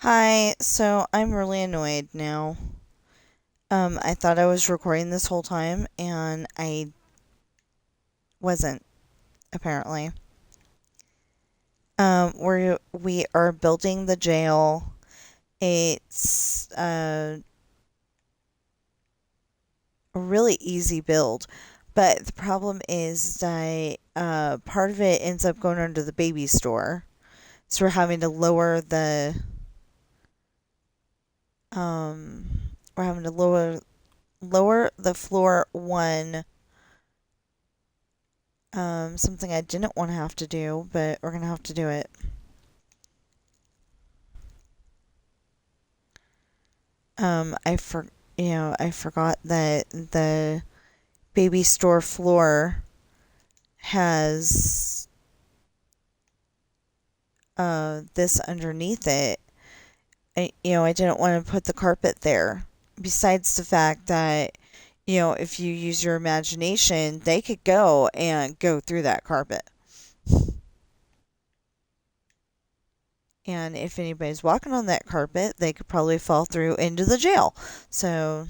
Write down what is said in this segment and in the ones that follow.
Hi, so I'm really annoyed now. I thought I was recording this whole time and I wasn't, apparently. We are building the jail. It's a really easy build, but the problem is that part of it ends up going under the baby store. So we're having to um we're having to lower the floor one. Something I didn't want to have to do, but we're gonna have to do it. I I forgot that the baby store floor has this underneath it. I didn't want to put the carpet there. Besides the fact that, if you use your imagination, they could go through that carpet. And if anybody's walking on that carpet, they could probably fall through into the jail. So,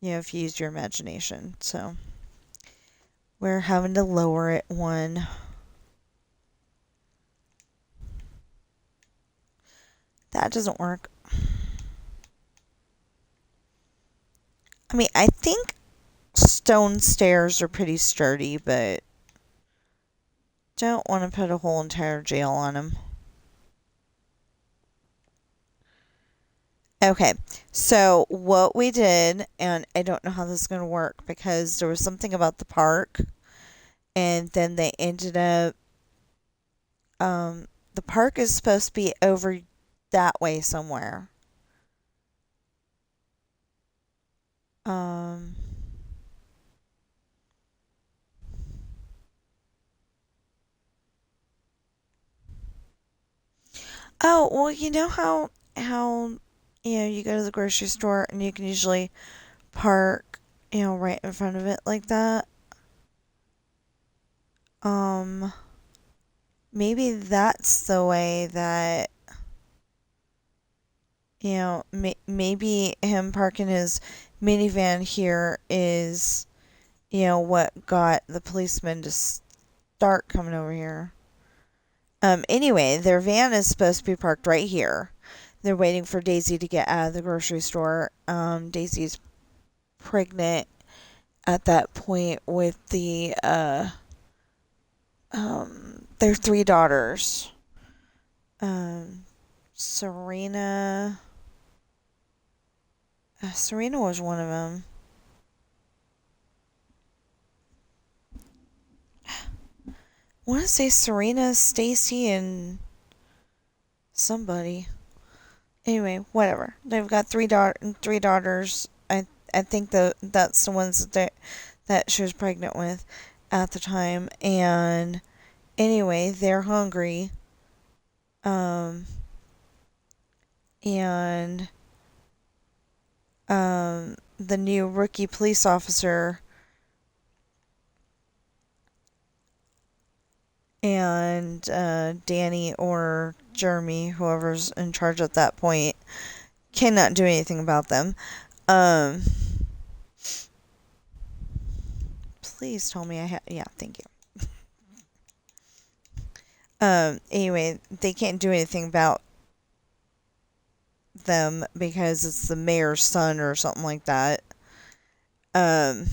if you use your imagination. So, we're having to lower it one. That doesn't work. I mean, I think stone stairs are pretty sturdy, but don't want to put a whole entire jail on them. Okay, so what we did, and I don't know how this is going to work because there was something about the park, and then they ended up, the park is supposed to be over that way somewhere. Um, oh, well, you know how you go to the grocery store and you can usually park, right in front of it like that. Um, Maybe that's the way that, maybe him parking his minivan here is, what got the policeman to start coming over here. Anyway, their van is supposed to be parked right here. They're waiting for Daisy to get out of the grocery store. Daisy's pregnant at that point with their three daughters. Um, Serena. Serena was one of them. I want to say Serena, Stacy, and somebody. Anyway, whatever. They've got three daughters. I think that's the ones that she was pregnant with at the time. And anyway, they're hungry. Um, and the new rookie police officer and Danny or Jeremy, whoever's in charge at that point, cannot do anything about them. Um, please tell me I have. Yeah, thank you. Anyway, they can't do anything about them because it's the mayor's son or something like that. Um,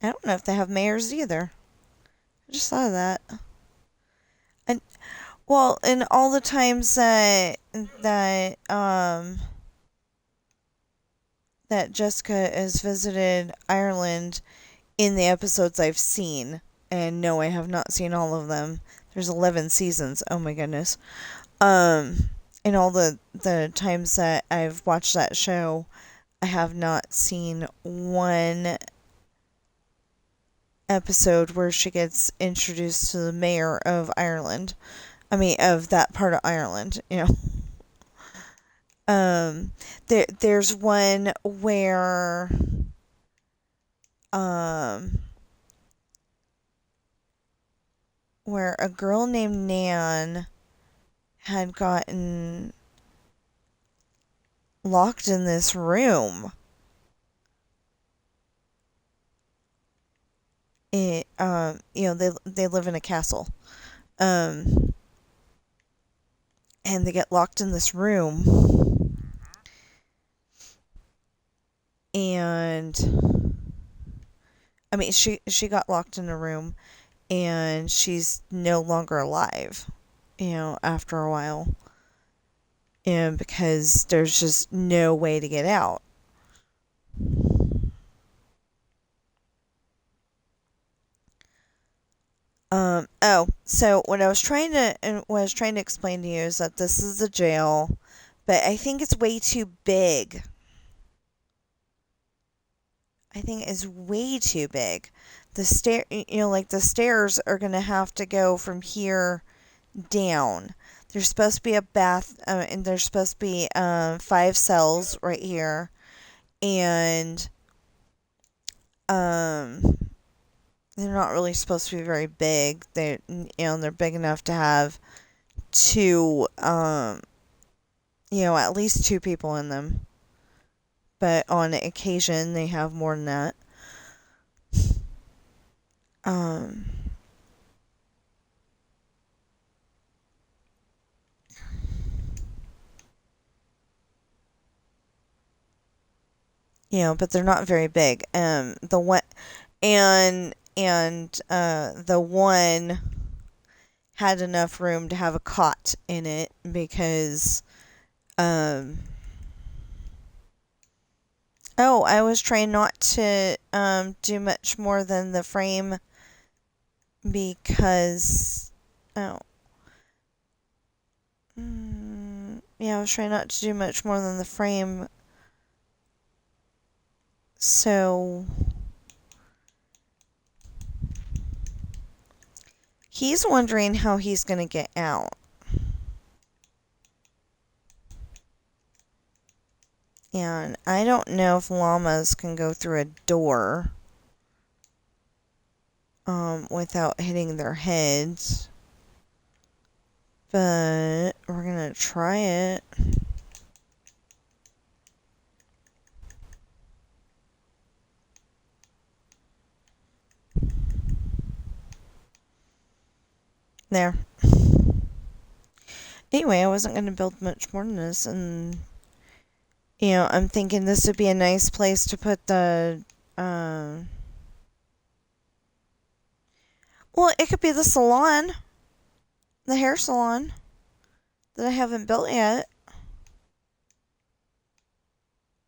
I don't know if they have mayors either. I just thought of that. And well, and all the times that Jessica has visited Ireland in the episodes I've seen, and no, I have not seen all of them. There's 11 seasons. Oh my goodness. In all the times that I've watched that show, I have not seen one episode where she gets introduced to the mayor of Ireland. I mean, of that part of Ireland. There's one where um, where a girl named Nan had gotten locked in this room. They live in a castle. Um, and they get locked in this room, and I mean, she got locked in a room, and she's no longer alive. After a while, and because there's just no way to get out. So what I was trying to explain to you is that this is a jail, but I think it's way too big. I think it's way too big. The stairs are gonna have to go from here down. There's supposed to be a bath, and there's supposed to be 5 cells right here, and um, they're not really supposed to be very big. They're big enough to have two, at least 2 people in them. But on occasion, they have more than that. Um, but they're not very big. The one and the one had enough room to have a cot in it because um oh, I was trying not to do much more than the frame because oh yeah, I was trying not to do much more than the frame, so he's wondering how he's gonna get out. And I don't know if llamas can go through a door without hitting their heads. But we're gonna try it. There. Anyway, I wasn't gonna build much more than this, and I'm thinking this would be a nice place to put the well, it could be the salon, the hair salon that I haven't built yet.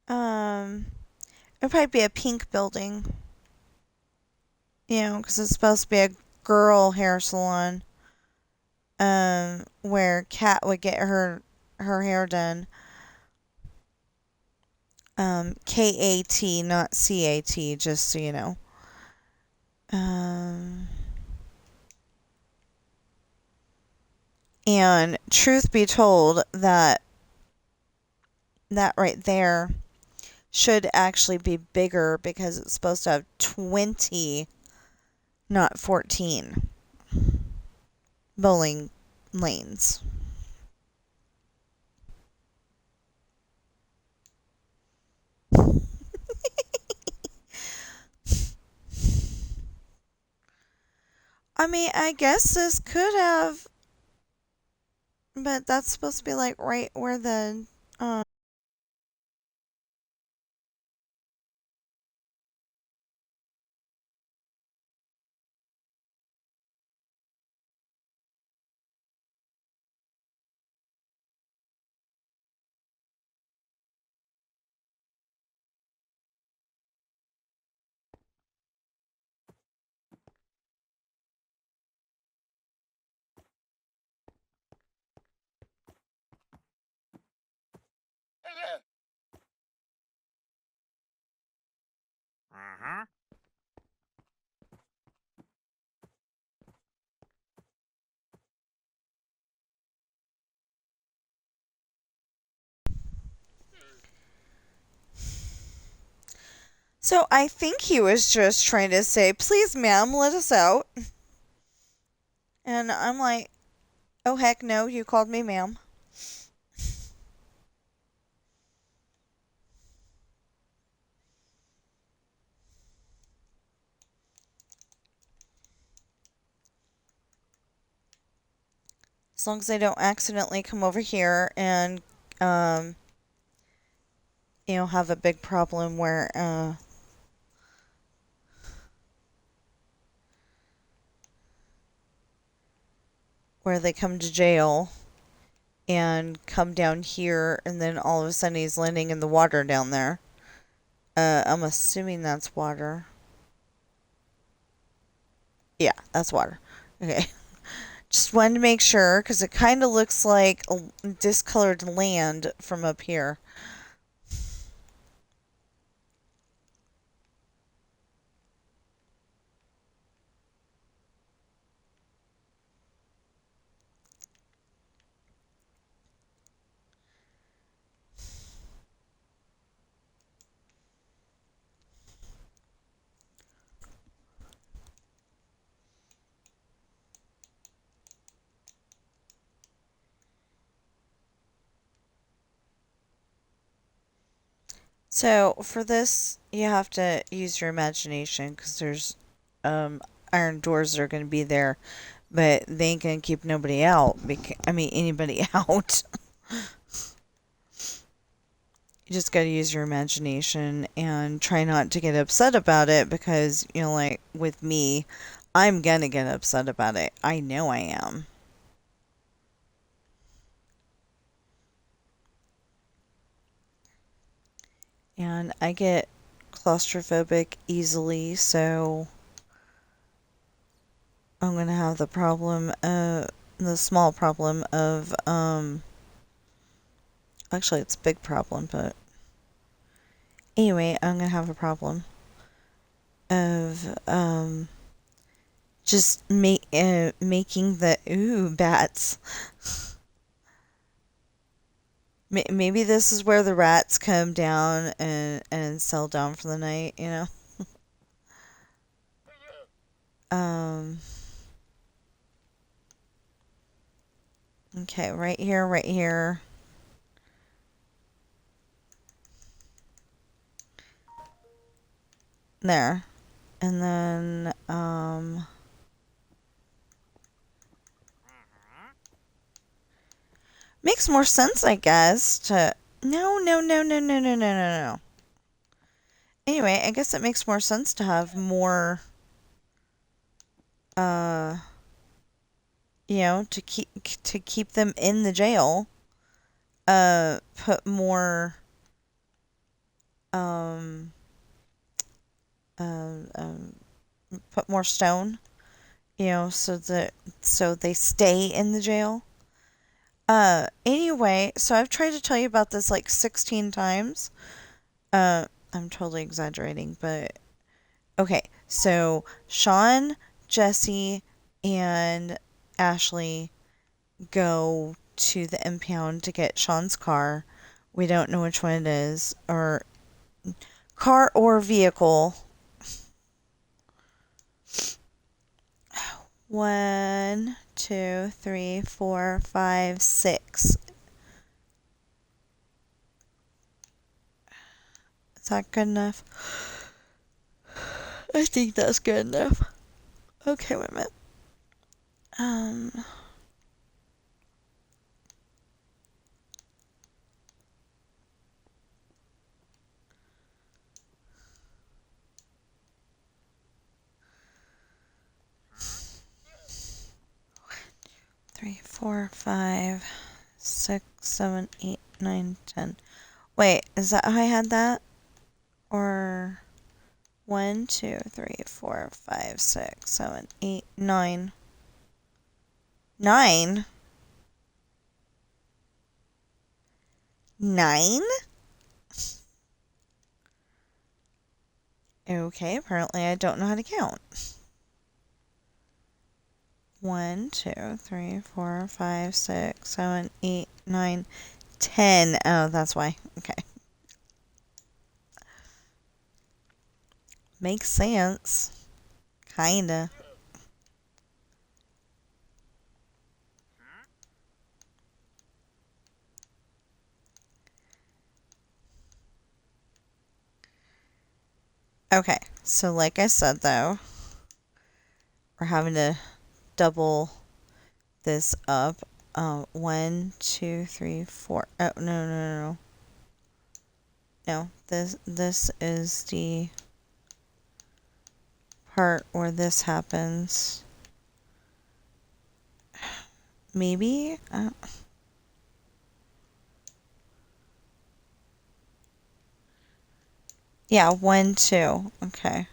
It'd probably be a pink building, because it's supposed to be a girl hair salon. Where Kat would get her hair done. KAT, not CAT, just so you know. And truth be told, that right there should actually be bigger because it's supposed to have 20, not 14 bowling lanes. I mean, I guess this could have, but that's supposed to be like right where the So I think he was just trying to say, please, ma'am, let us out. And I'm like, oh, heck no, you called me ma'am. As long as I don't accidentally come over here and, um, have a big problem where they come to jail and come down here, and then all of a sudden he's landing in the water down there. I'm assuming that's water. Yeah, that's water. Okay. Just wanted to make sure, because it kind of looks like a discolored land from up here. So for this, you have to use your imagination, because there's iron doors that are going to be there, but they ain't going to keep nobody out. Anybody out. You just got to use your imagination and try not to get upset about it, because, like with me, I'm going to get upset about it. I know I am. And I get claustrophobic easily, so I'm going to have the small problem of, actually it's a big problem, but anyway, I'm going to have a problem of, just making the, ooh, bats. Maybe this is where the rats come down and settle down for the night, Okay, right here, right here. There. And then, makes more sense, I guess, to... No, no, no, no, no, no, no, no, no. Anyway, I guess it makes more sense to have more, to keep them in the jail, put more, um, uh, um, put more stone, so they stay in the jail. Anyway, so I've tried to tell you about this like 16 times. I'm totally exaggerating, but okay. So Sean, Jesse, and Ashley go to the impound to get Sean's car. We don't know which one it is, or car or vehicle. 1, 2, 3, 4, 5, 6. Is that good enough? I think that's good enough. Okay, wait a minute. 3, 4, 5, 6, 7, 8, 9, 10. Wait, is that how I had that? Or 1, 2, 3, 4, 5, 6, 7, 8, 9. 9? 9? Okay, apparently I don't know how to count. 1, 2, 3, 4, 5, 6, 7, 8, 9, 10. Oh, that's why. Okay. Makes sense. Kinda. Okay, so like I said though, we're having to double this up. 1, 2, 3, 4. Oh, no, no, no, no. No, this is the part where this happens. Maybe? Yeah, 1, 2. Okay.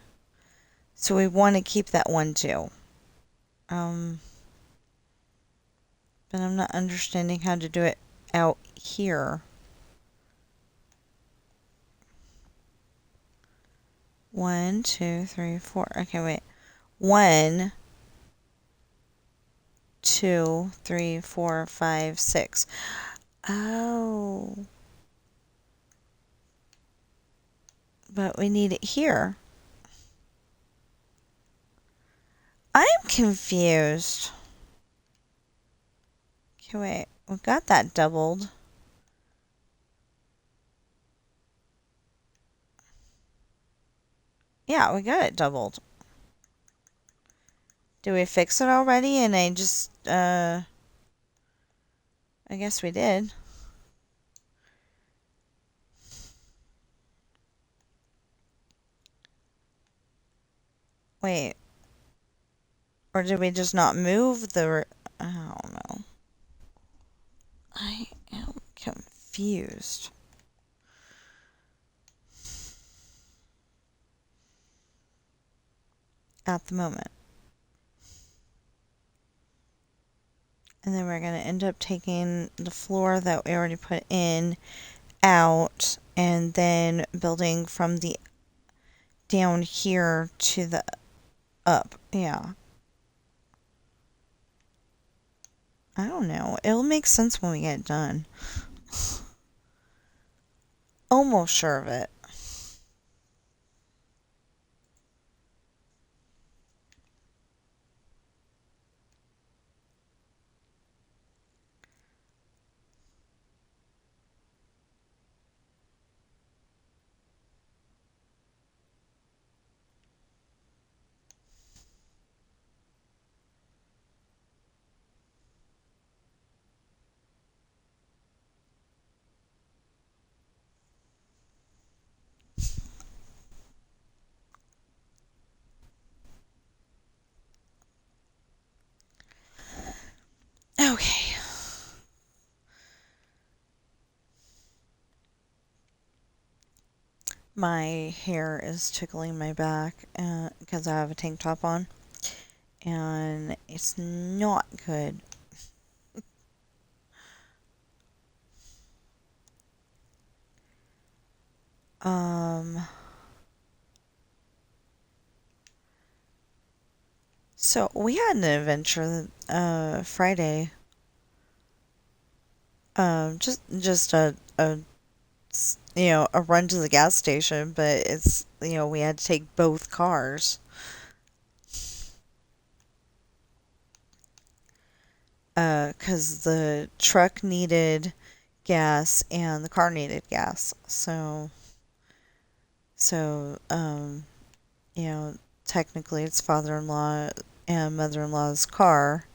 So we want to keep that 1, 2. Um, but I'm not understanding how to do it out here. 1, 2, 3, 4. Okay, wait. 1, 2, 3, 4, 5, 6. Oh. But we need it here. I'm confused. Okay, wait. We got that doubled. Yeah, we got it doubled. Did we fix it already? And I guess we did. Wait. Or did we just not move I don't know. I am confused. At the moment. And then we're going to end up taking the floor that we already put in out and then building from the down here to the up. Yeah. I don't know. It'll make sense when we get it done. Almost sure of it. Okay. My hair is tickling my back because I have a tank top on. And it's not good. So we had an adventure Friday. Just a a run to the gas station, but it's we had to take both cars. 'Cause the truck needed gas and the car needed gas. So you know, technically it's father-in-law and mother-in-law's car,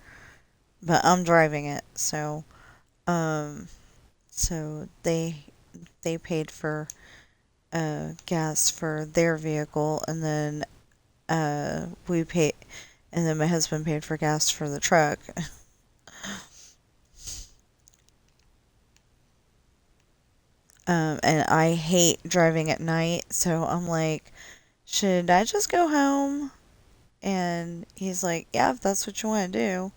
but I'm driving it. Um, so they paid for gas for their vehicle, and then we paid, and then my husband paid for gas for the truck. And I hate driving at night, so I'm like, should I just go home? And he's like, yeah, if that's what you want to do.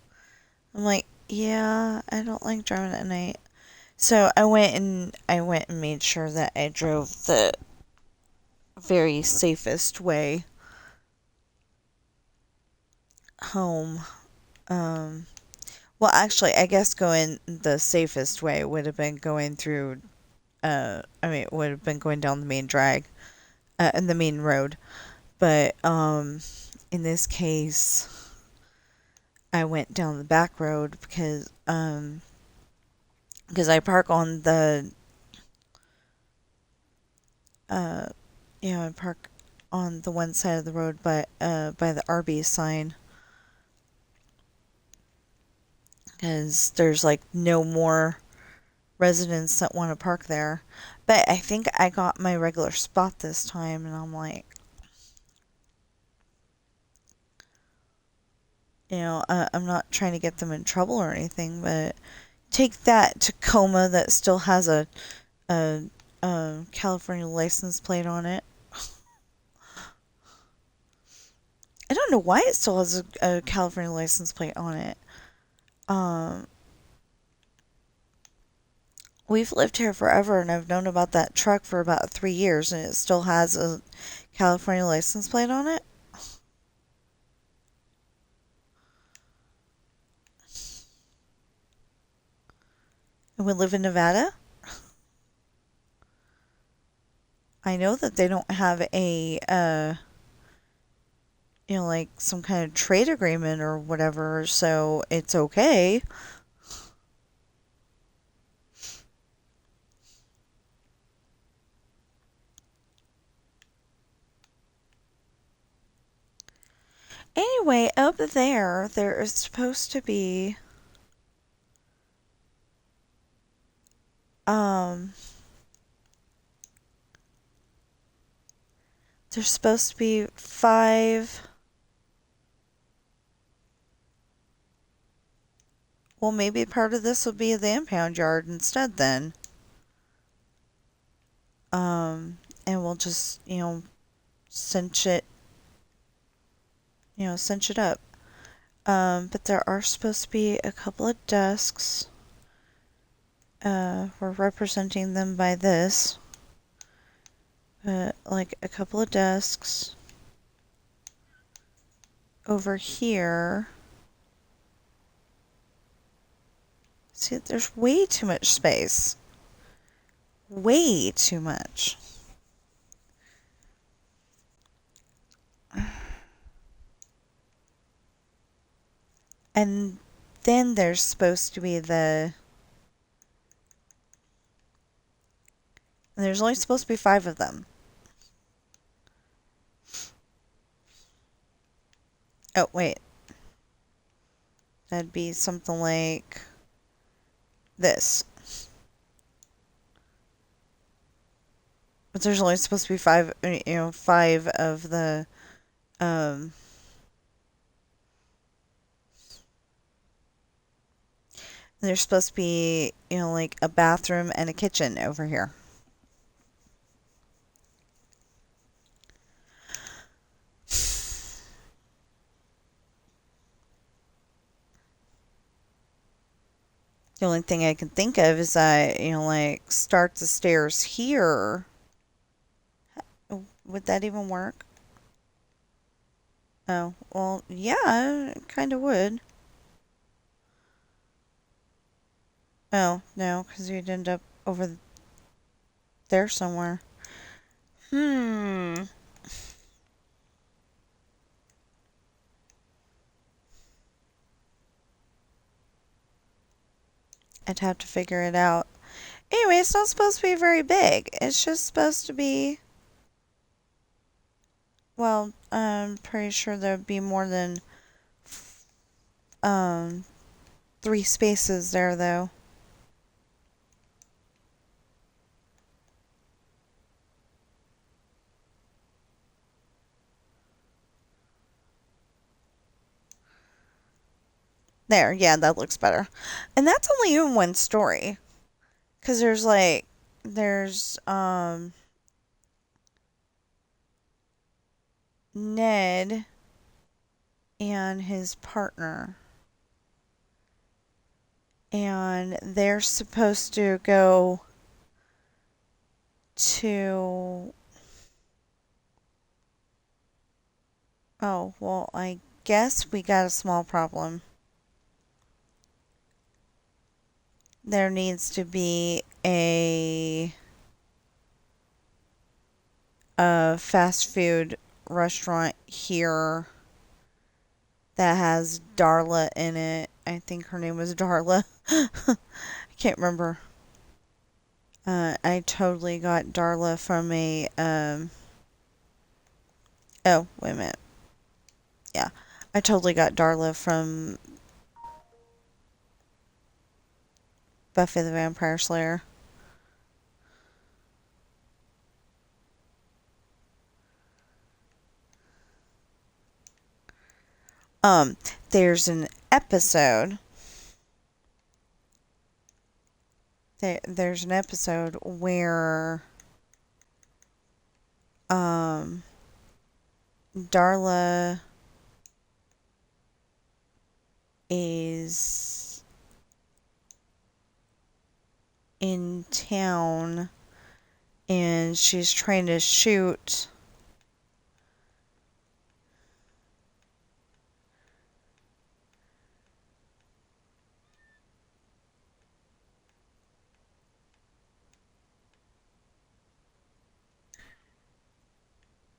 I'm like, yeah, I don't like driving at night. So I went and made sure that I drove the very safest way home. Um, well, actually, I guess going the safest way would have been going through. Would have been going down the main drag, and the main road. But in this case, I went down the back road because I park on the uh I park on the one side of the road by the Arby's sign, because there's like no more residents that want to park there. But I think I got my regular spot this time, and I'm like, I'm not trying to get them in trouble or anything, but take that Tacoma that still has a, a California license plate on it. I don't know why it still has a California license plate on it. Um, we've lived here forever, and I've known about that truck for about 3 years, and it still has a California license plate on it. And we live in Nevada. I know that they don't have like some kind of trade agreement or whatever, so it's okay. Anyway, up there is supposed to be, um, there's supposed to be 5. Well, maybe part of this will be the impound yard instead then. And we'll just, cinch it, cinch it up. But there are supposed to be a couple of desks. We're representing them by this. Like a couple of desks over here. See, there's way too much space. Way too much. And then there's supposed to be there's only supposed to be 5 of them. Oh, wait. That'd be something like this. But there's only supposed to be 5, 5 of the, um, there's supposed to be, like a bathroom and a kitchen over here. The only thing I can think of is like start the stairs here. Would that even work? Oh, well, yeah, it kind of would. Oh, no, because you'd end up over there somewhere. Hmm. I'd have to figure it out. Anyway, it's not supposed to be very big. It's just supposed to be, well, I'm pretty sure there'd be more than um 3 spaces there though. There, yeah, that looks better. And that's only in 1 story. 'Cause there's Ned and his partner. And they're supposed to go to, oh, well, I guess we got a small problem. There needs to be a fast food restaurant here that has Darla in it. I think her name was Darla. I can't remember. I totally got Darla from a oh, wait a minute. Yeah. I totally got Darla from Buffy the Vampire Slayer. Um, there's an episode. There's an episode where um Darla is in town and she's trying to shoot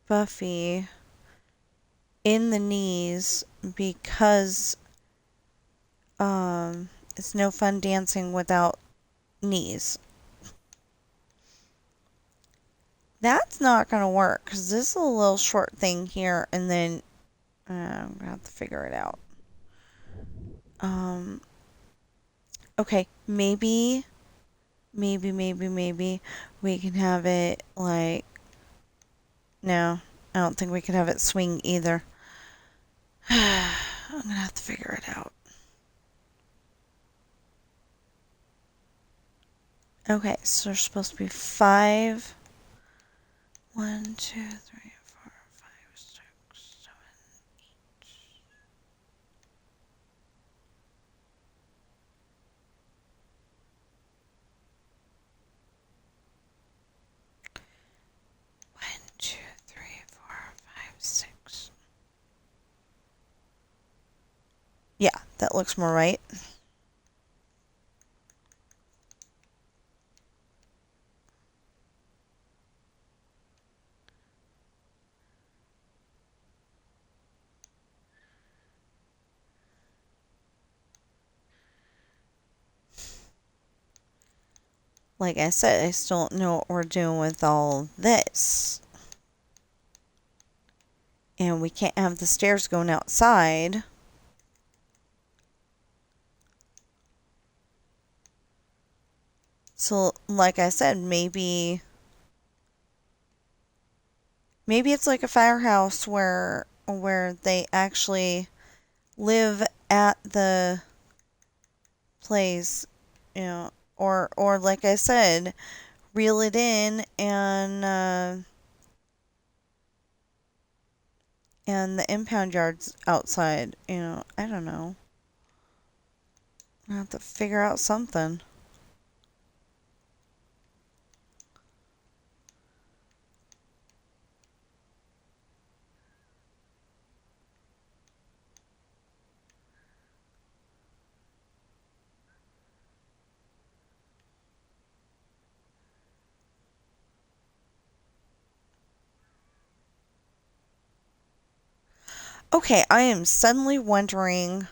Buffy in the knees because it's no fun dancing without knees. That's not gonna work because this is a little short thing here, and then I'm gonna have to figure it out. Um, okay, maybe we can have it like. No, I don't think we can have it swing either. I'm gonna have to figure it out. Okay, so there's supposed to be 5. 1, 2, 3, 4, 5, 6, 7, 8. 1, 2, 3, 4, 5, 6. Yeah, that looks more right. Like I said, I still don't know what we're doing with all this. And we can't have the stairs going outside. So, like I said, maybe it's like a firehouse where they actually live at the place, or like I said, reel it in and the impound yard's outside. I don't know. I have to figure out something. Okay, I am suddenly wondering,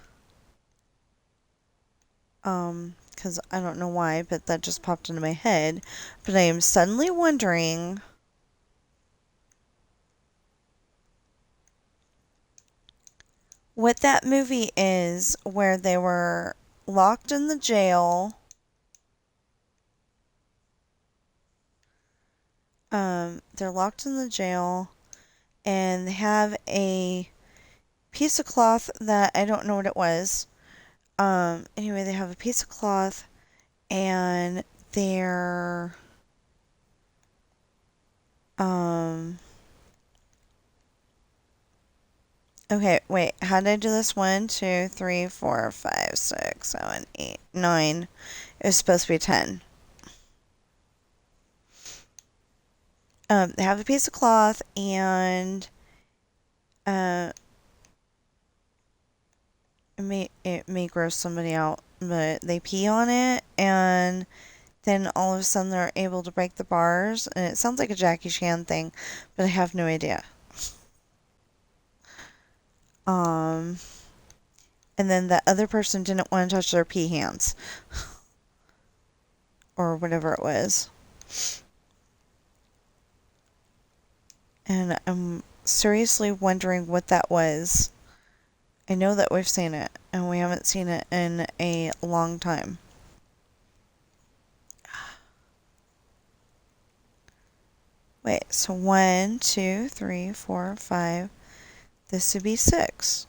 because I don't know why, but that just popped into my head. But I am suddenly wondering what that movie is where they were locked in the jail. They're locked in the jail and they have a piece of cloth that I don't know what it was. Anyway, they have a piece of cloth and they're, okay, wait, how did I do this? 1, 2, 3, 4, 5, 6, 7, 8, 9. It was supposed to be 10. They have a piece of cloth and it may gross somebody out, but they pee on it and then all of a sudden they're able to break the bars, and it sounds like a Jackie Chan thing, but I have no idea. Um, and then the other person didn't want to touch their pee hands or whatever it was. And I'm seriously wondering what that was. I know that we've seen it, and we haven't seen it in a long time. Wait, so 1, 2, 3, 4, 5. This would be 6.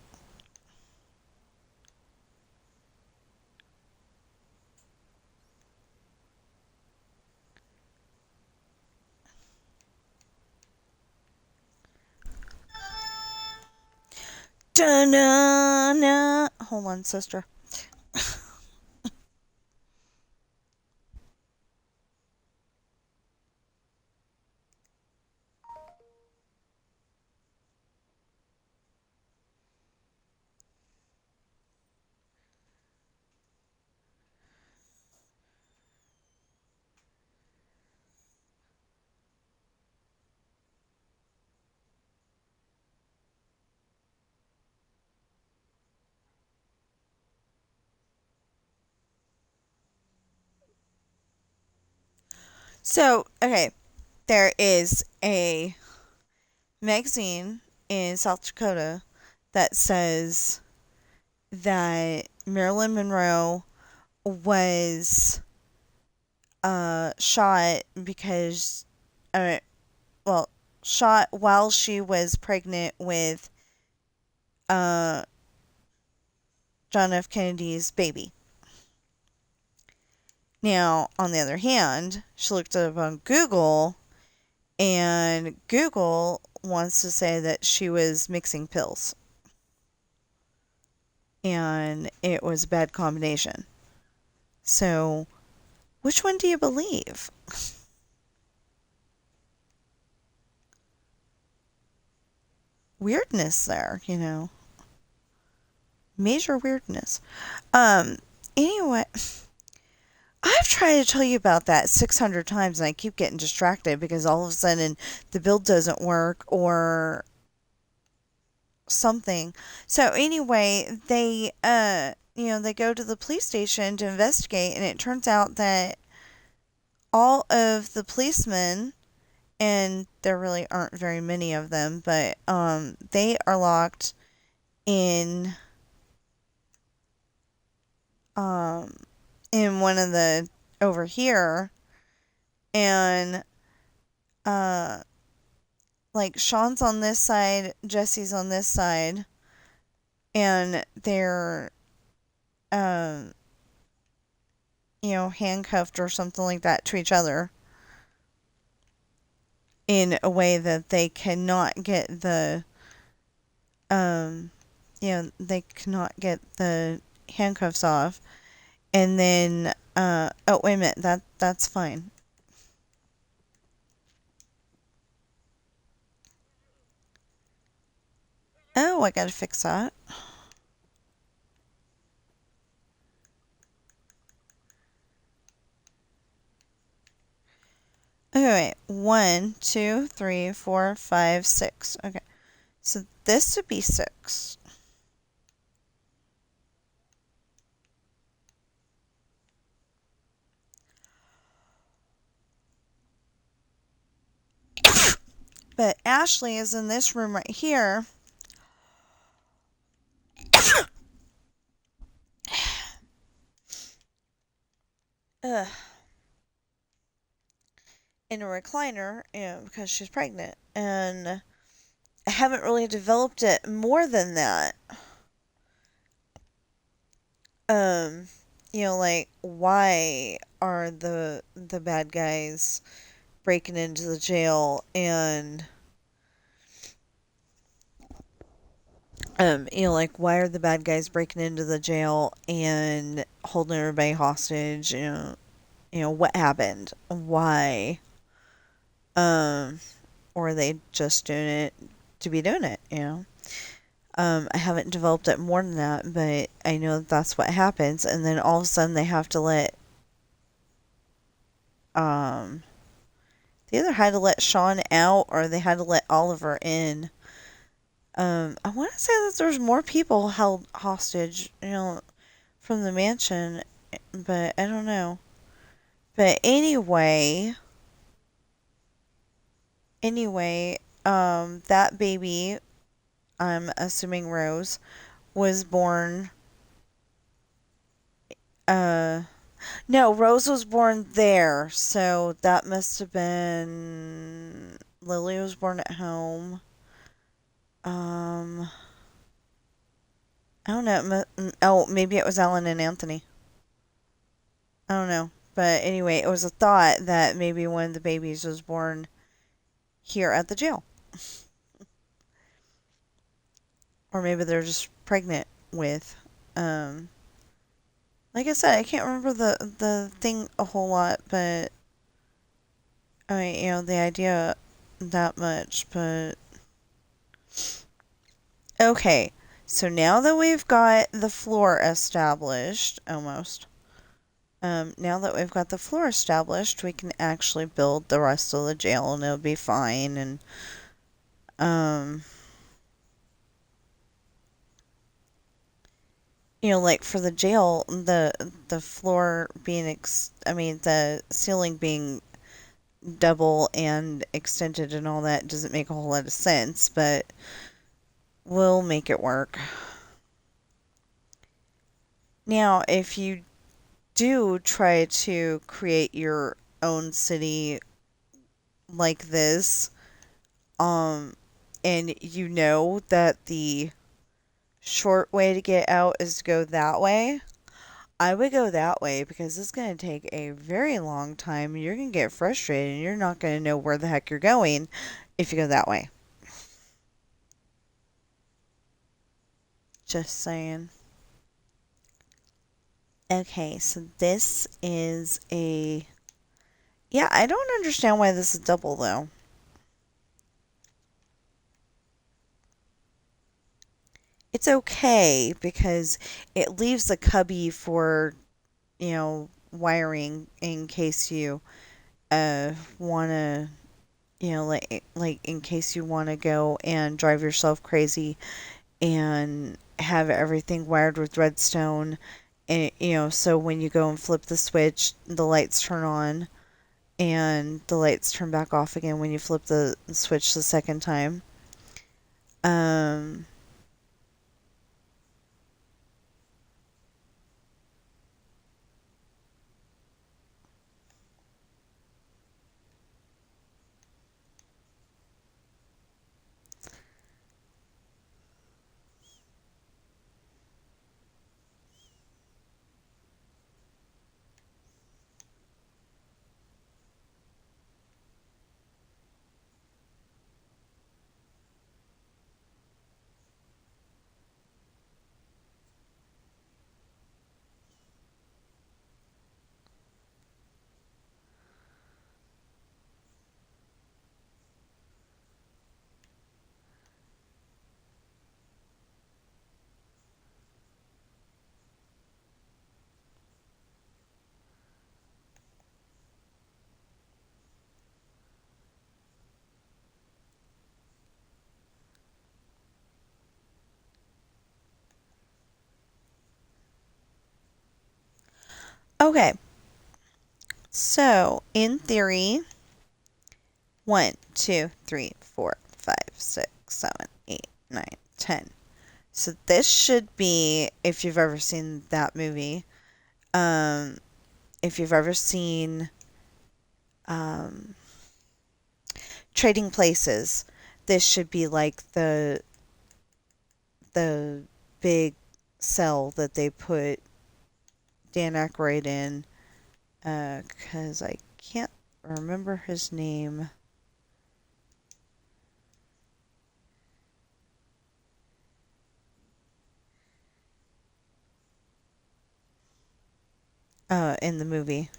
Da-na-na. Hold on, sister. So, okay, there is a magazine in South Dakota that says that Marilyn Monroe was shot because, uh, well, shot while she was pregnant with uh, John F. Kennedy's baby. Now, on the other hand, she looked it up on Google, and Google wants to say that she was mixing pills. And it was a bad combination. So, which one do you believe? Weirdness there, you know. Major weirdness. Um, anyway, I've tried to tell you about that 600 times and I keep getting distracted because all of a sudden the build doesn't work or something. So anyway, they go to the police station to investigate and it turns out that all of the policemen, and there really aren't very many of them, but they are locked in um in one of the over here, and uh like Sean's on this side, Jesse's on this side, and they're um handcuffed or something like that to each other in a way that they cannot get the um they cannot get the handcuffs off. And then oh, wait a minute, that's fine. Oh, I gotta fix that. Okay, wait. 1, 2, 3, 4, 5, 6. Okay. So this would be 6. But Ashley is in this room right here. Ugh. In a recliner, because she's pregnant. And I haven't really developed it more than that. Um, like why are the bad guys breaking into the jail and like why are the bad guys breaking into the jail and holding everybody hostage? What happened? Why? Um, or are they just doing it to be doing it? I haven't developed it more than that, but I know that's what happens, and then all of a sudden they have to let um they either had to let Sean out or they had to let Oliver in. I want to say that there's more people held hostage, from the mansion, but I don't know. But anyway, that baby, I'm assuming Rose, was born. Uh, no, Rose was born there, so that must have been Lily was born at home. Um, I don't know. Oh, maybe it was Ellen and Anthony. I don't know. But anyway, it was a thought that maybe one of the babies was born here at the jail. Or maybe they're just pregnant with. Um, like I said, I can't remember the thing a whole lot, but I mean, the idea that much. But okay, so now that we've got the floor established, almost. Now that we've got the floor established, we can actually build the rest of the jail, and it'll be fine. And um, like for the jail, the floor being I mean the ceiling being double and extended and all that doesn't make a whole lot of sense, but we'll make it work. Now, if you do try to create your own city like this, um, and you know that the short way to get out is to go that way, I would go that way because it's going to take a very long time. You're going to get frustrated and you're not going to know where the heck you're going if you go that way. Just saying. Okay, so this is a. Yeah, I don't understand why this is double though. It's okay because it leaves a cubby for, wiring in case you want to, like in case you want to go and drive yourself crazy and have everything wired with redstone. And, so when you go and flip the switch, the lights turn on and the lights turn back off again when you flip the switch the second time. Um, okay, so in theory, 1, 2, 3, 4, 5, 6, 7, 8, 9, 10. So this should be, if you've ever seen that movie, um, if you've ever seen um, Trading Places, this should be like the big cell that they put Dan Aykroyd in, because I can't remember his name. In the movie.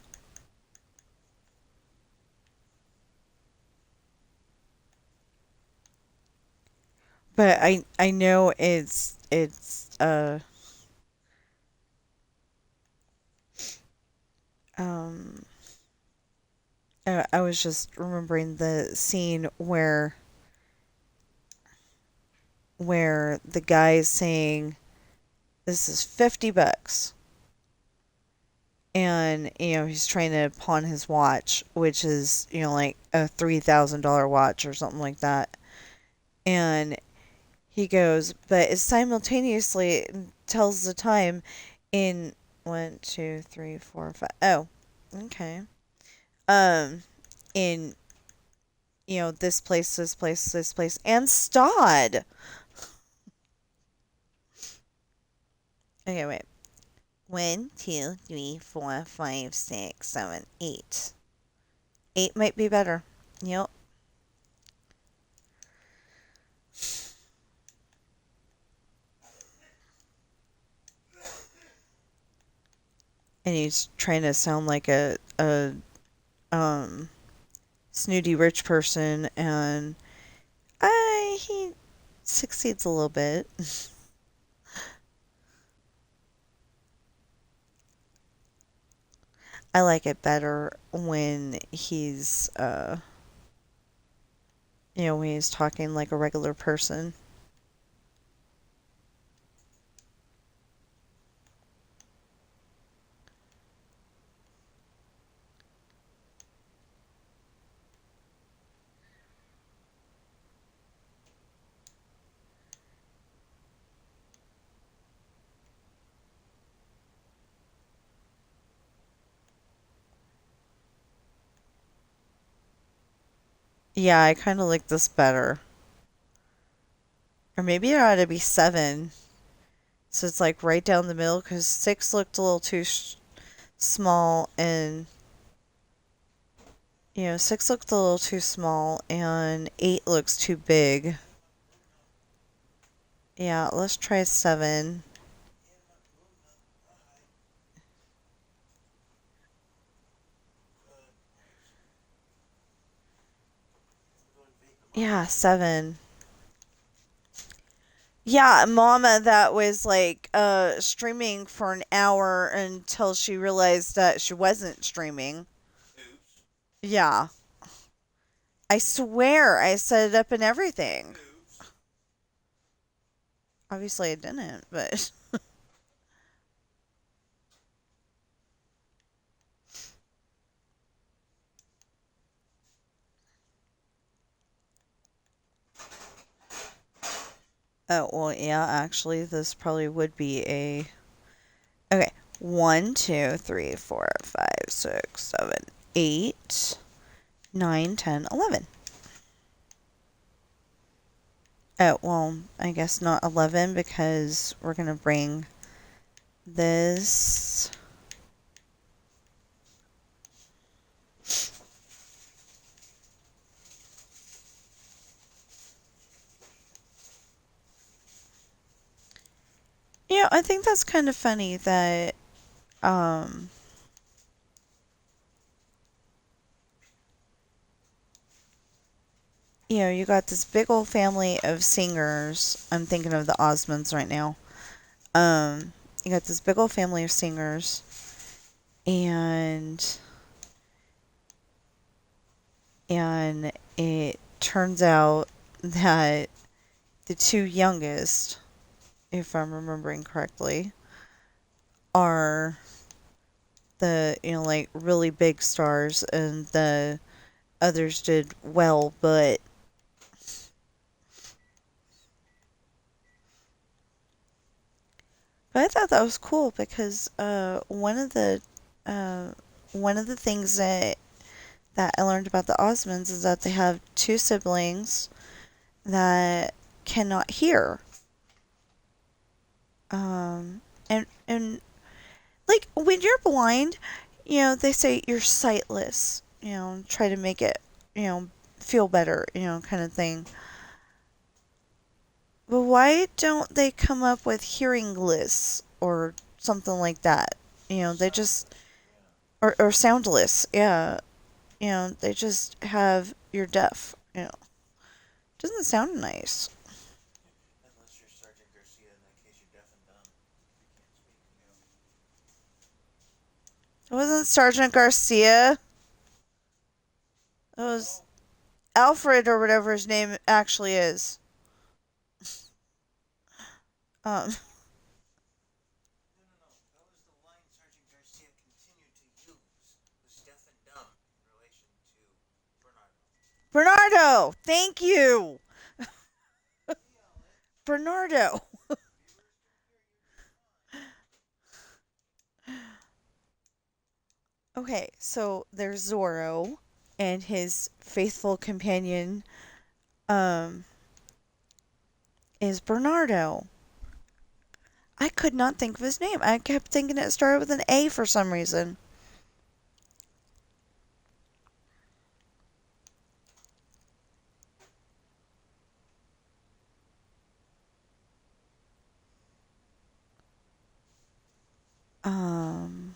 But I know it's um I was just remembering the scene where where the guy is saying, this is $50. And, he's trying to pawn his watch, which is, like a $3,000 watch or something like that. And he goes, but it simultaneously tells the time in one, two, three, four, five. Oh, okay. Um, in, this place, this place, this place, and Stod. Okay, wait. One, two, three, four, five, six, seven, eight. Eight might be better. Yep. And he's trying to sound like a um snooty rich person, and he succeeds a little bit. I like it better when he's talking like a regular person. Yeah, I kind of like this better. Or maybe it ought to be seven. So it's like right down the middle, because six looked a little too small, and six looked a little too small, and eight looks too big. Yeah, let's try seven. Yeah, seven. Yeah, Mama that was like streaming for an hour until she realized that she wasn't streaming. Yeah. I swear I set it up and everything. Obviously I didn't, but oh well yeah, actually this probably would be a okay. 1, 2, 3, 4, 5, 6, 7, 8, 9, 10, 11. Oh well, I guess not 11 because we're gonna bring this. I think that's kind of funny that um you got this big old family of singers. I'm thinking of the Osmonds right now. You got this big old family of singers, and it turns out that the two youngest, if I'm remembering correctly, are the like really big stars, and the others did well, but I thought that was cool because uh, one of the things that I learned about the Osmonds is that they have two siblings that cannot hear. And like when you're blind, they say you're sightless. Try to make it, feel better, kind of thing. But why don't they come up with hearingless or something like that? They just or soundless. Yeah, they just have you're deaf. Doesn't sound nice. It wasn't Sergeant Garcia. It was Alfred or whatever his name actually is. Um, Bernardo, thank you, Bernardo. Okay, so there's Zorro and his faithful companion um is Bernardo. I could not think of his name. I kept thinking it started with an A for some reason. Um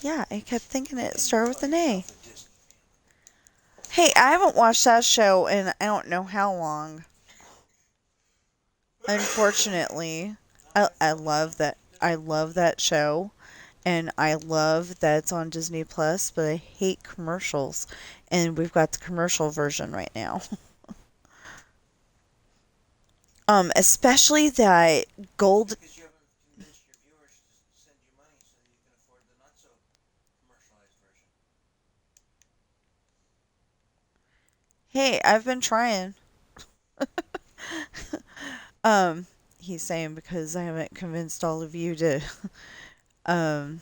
yeah, I kept thinking it started with an A. Hey, I haven't watched that show in I don't know how long. Unfortunately, I love that. I love that show, and I love that it's on Disney Plus. But I hate commercials, and we've got the commercial version right now. Especially that gold. Hey, I've been trying. um, he's saying because I haven't convinced all of you to um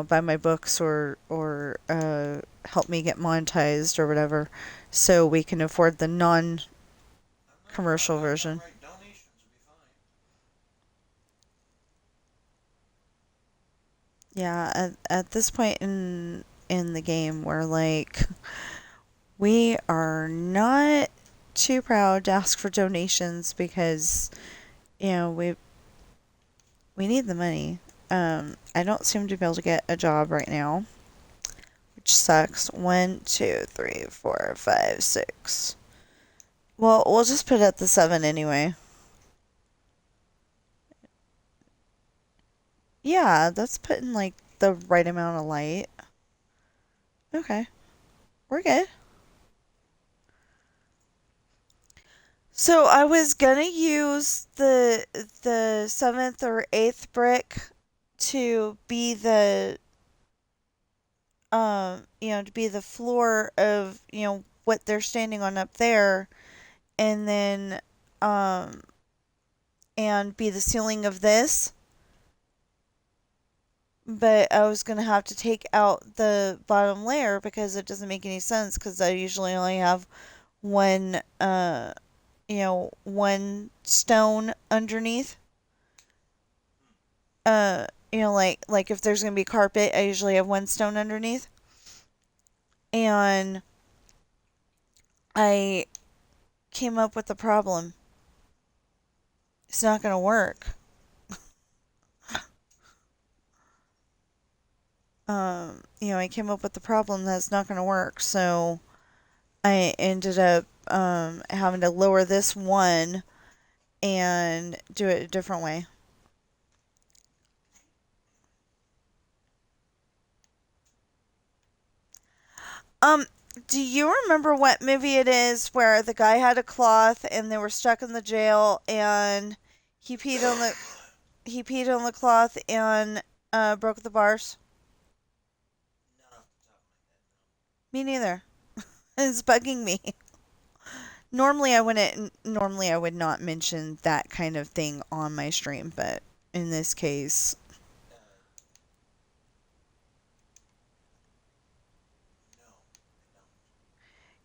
buy my books or help me get monetized or whatever, so we can afford the non-commercial version. Yeah, at this point in the game, we're like, we are not too proud to ask for donations because we need the money. I don't seem to be able to get a job right now, which sucks. 1, 2, 3, 4, 5, 6. Well, we'll just put it at the 7 anyway. Yeah, that's putting like the right amount of light. Okay, we're good. So I was gonna use the 7th or 8th brick to be the to be the floor of what they're standing on up there, and then um and be the ceiling of this. But I was gonna have to take out the bottom layer because it doesn't make any sense because I usually only have one one stone underneath. Like if there's gonna be carpet, I usually have one stone underneath. And I came up with a problem. It's not gonna work. I came up with the problem that's not gonna work, so I ended up having to lower this one and do it a different way. Um, do you remember what movie it is where the guy had a cloth and they were stuck in the jail and he peed on the he peed on the cloth and broke the bars? Me neither. It's bugging me. Normally I would not mention that kind of thing on my stream, but in this case,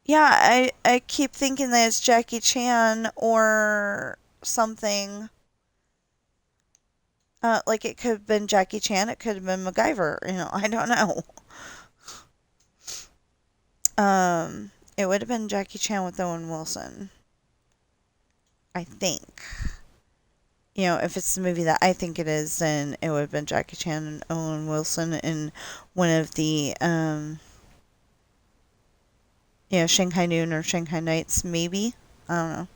yeah, I keep thinking that it's Jackie Chan or something. Like it could have been Jackie Chan, it could have been MacGyver, I don't know. It would have been Jackie Chan with Owen Wilson, I think. If it's the movie that I think it is, then it would have been Jackie Chan and Owen Wilson in one of the Shanghai Noon or Shanghai Nights, maybe. I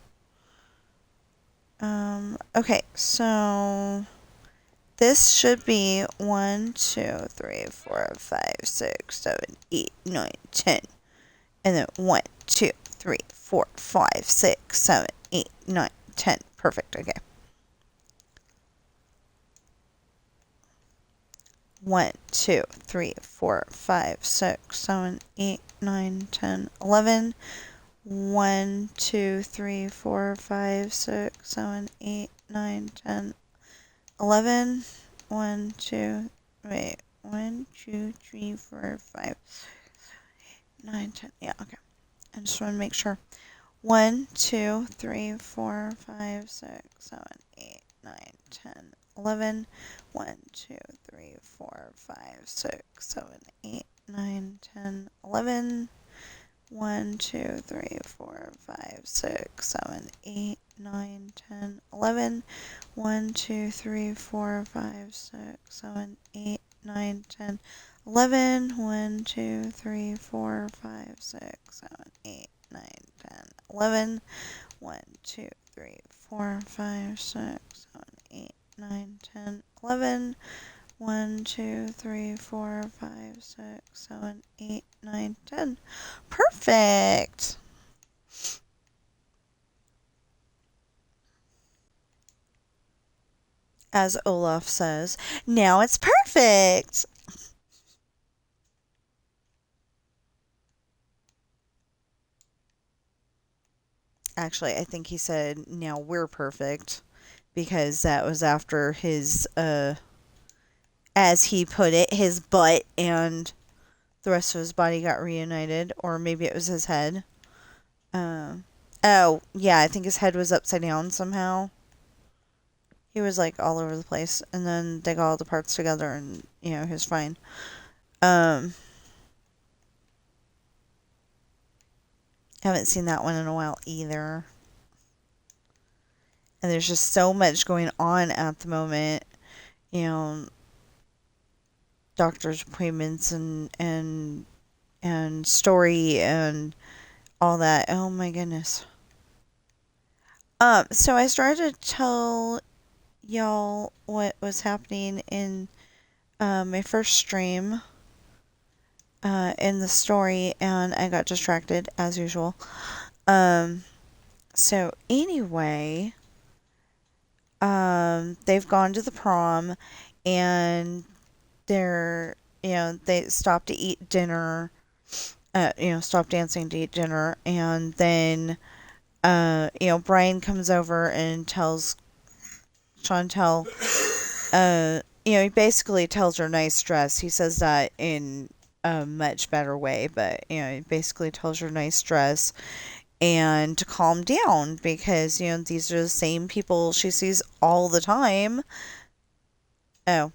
don't know. Okay, so this should be 1, 2, 3, 4, 5, 6, 7, 8, 9, 10. And then 1, 2, 3, 4, 5, 6, 7, 8, 9, 10 Perfect. Okay. 1, 2, 3, 4, 5, 6, 7, 8, 9, 10, 11. 1, 2, 3, 4, 5, 6, 7, 8, 9, 10, 11. 1, 2, wait. 1, 2, 3, 4, 5, 9, 10. Yeah, okay. I just want to make sure. 1, 2, 3, 4, 5, 6, 7, 8, 9, 10, 11. 1, 2, 3, 4, 5, 6, 7, 8, 9, 10, 11. 1, 2, 3, 4, 5, 6, 7, 8, 9, 10, 11. 1, 2, 3, 4, 5, 6, 7, 8, 9, 10, 11. 1, 2, 3, 4, 5, 6, 7, 8, 9, 10, 11. 1, 2, 3, 4, 5, 6, 7, 8, 9, 10, 11. 1, 2, 3, 4, 5, 6, 7, 8, 9, 10. Perfect. As Olaf says, now it's perfect. Actually, I think he said, now we're perfect. Because that was after his, as he put it, his butt and the rest of his body got reunited. Or maybe it was his head. Oh, yeah, I think his head was upside down somehow. He was like all over the place. And then they got all the parts together and, he was fine. Haven't seen that one in a while either. And there's just so much going on at the moment. You know, doctor's appointments and story and all that. Oh my goodness. So I started to tell y'all what was happening in my first stream in the story, and I got distracted as usual. So anyway, they've gone to the prom, and they stopped to eat dinner. Stopped dancing to eat dinner, and then Brian comes over and tells Chantel, he basically tells her nice dress. He says that in a much better way, but he basically tells her nice dress and to calm down because these are the same people she sees all the time. Oh,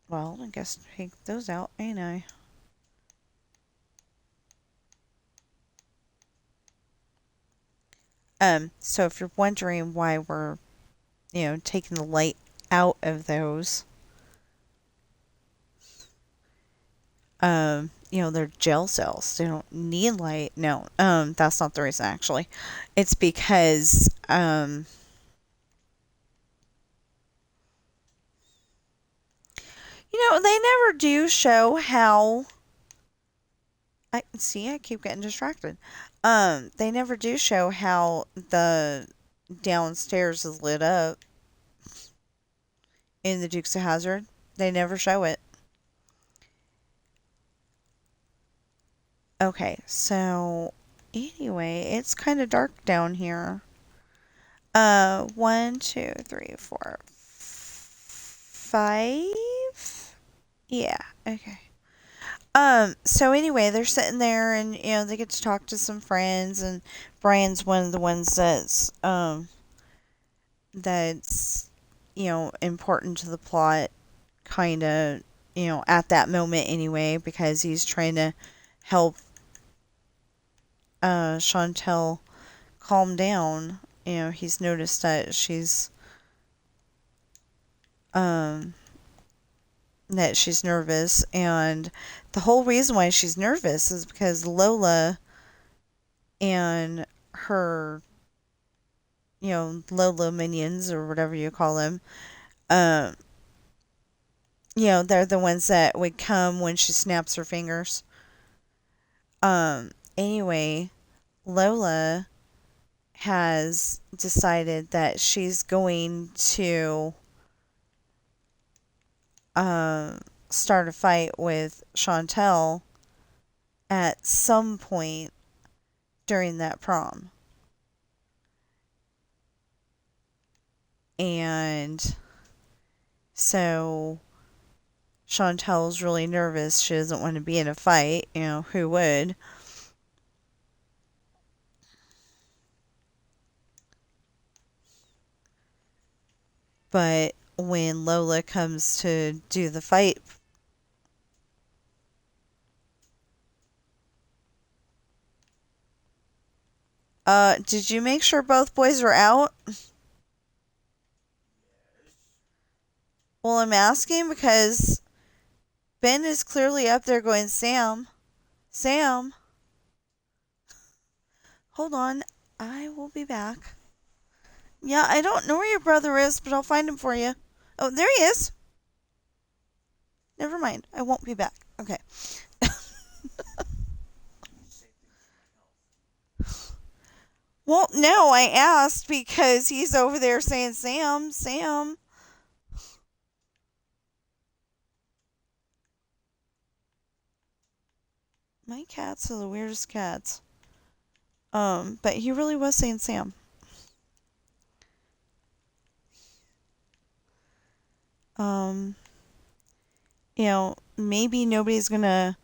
well, I guess take those out, ain't I? So if you're wondering why we're, taking the light out of those, they're jail cells. They don't need light. No, that's not the reason actually. It's because, they never do show how. I keep getting distracted. They never do show how the downstairs is lit up in the Dukes of Hazzard. They never show it. Okay, so anyway, it's kind of dark down here. 1, 2, 3, 4, 5. Yeah, okay. So anyway, they're sitting there and, they get to talk to some friends, and Brian's one of the ones that's, important to the plot, kind of, at that moment anyway, because he's trying to help, Chantel calm down. He's noticed that um, she's nervous, and the whole reason why she's nervous is because Lola and her, Lola minions or whatever you call them, um, they're the ones that would come when she snaps her fingers. Anyway, Lola has decided that she's going to start a fight with Chantel at some point during that prom. And so Chantel's really nervous. She doesn't want to be in a fight. Who would? But when Lola comes to do the fight, did you make sure both boys are out? Well, I'm asking because Ben is clearly up there going, Sam, Sam, hold on, I will be back. Yeah, I don't know where your brother is, but I'll find him for you. Oh, there he is. Never mind, I won't be back. Okay. Well, no, I asked because he's over there saying, Sam, Sam. My cats are the weirdest cats. But he really was saying Sam. Um, maybe nobody's gonna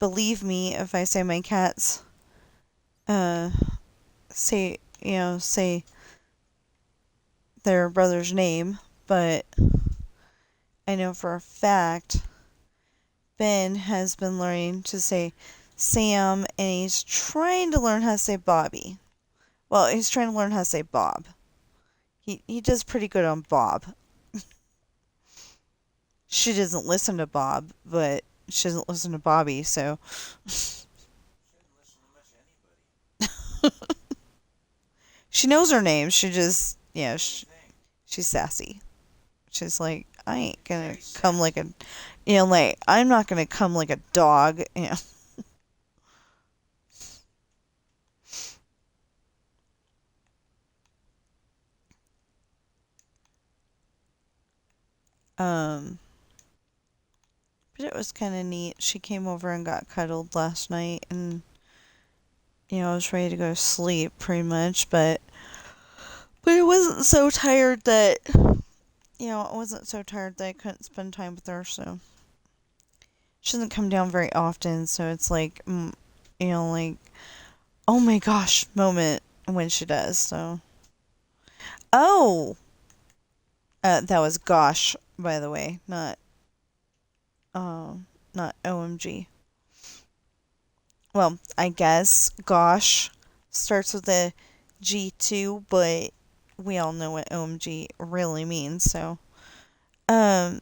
believe me if I say my cats, uh, say their brother's name, but I know for a fact Ben has been learning to say Sam, and he's trying to learn how to say Bobby. Well, he's trying to learn how to say Bob. He does pretty good on Bob. She doesn't listen to Bob, but she doesn't listen to Bobby, so. She knows her name. She just, she's sassy. She's like, I ain't gonna come like a, like, I'm not gonna come like a dog, But it was kind of neat. She came over and got cuddled last night, and I was ready to go to sleep pretty much, but I wasn't so tired that I couldn't spend time with her. So she doesn't come down very often, so it's like like, oh my gosh moment when she does. So that was gosh, by the way, not OMG. Well, I guess gosh starts with a G too, but we all know what OMG really means. So, what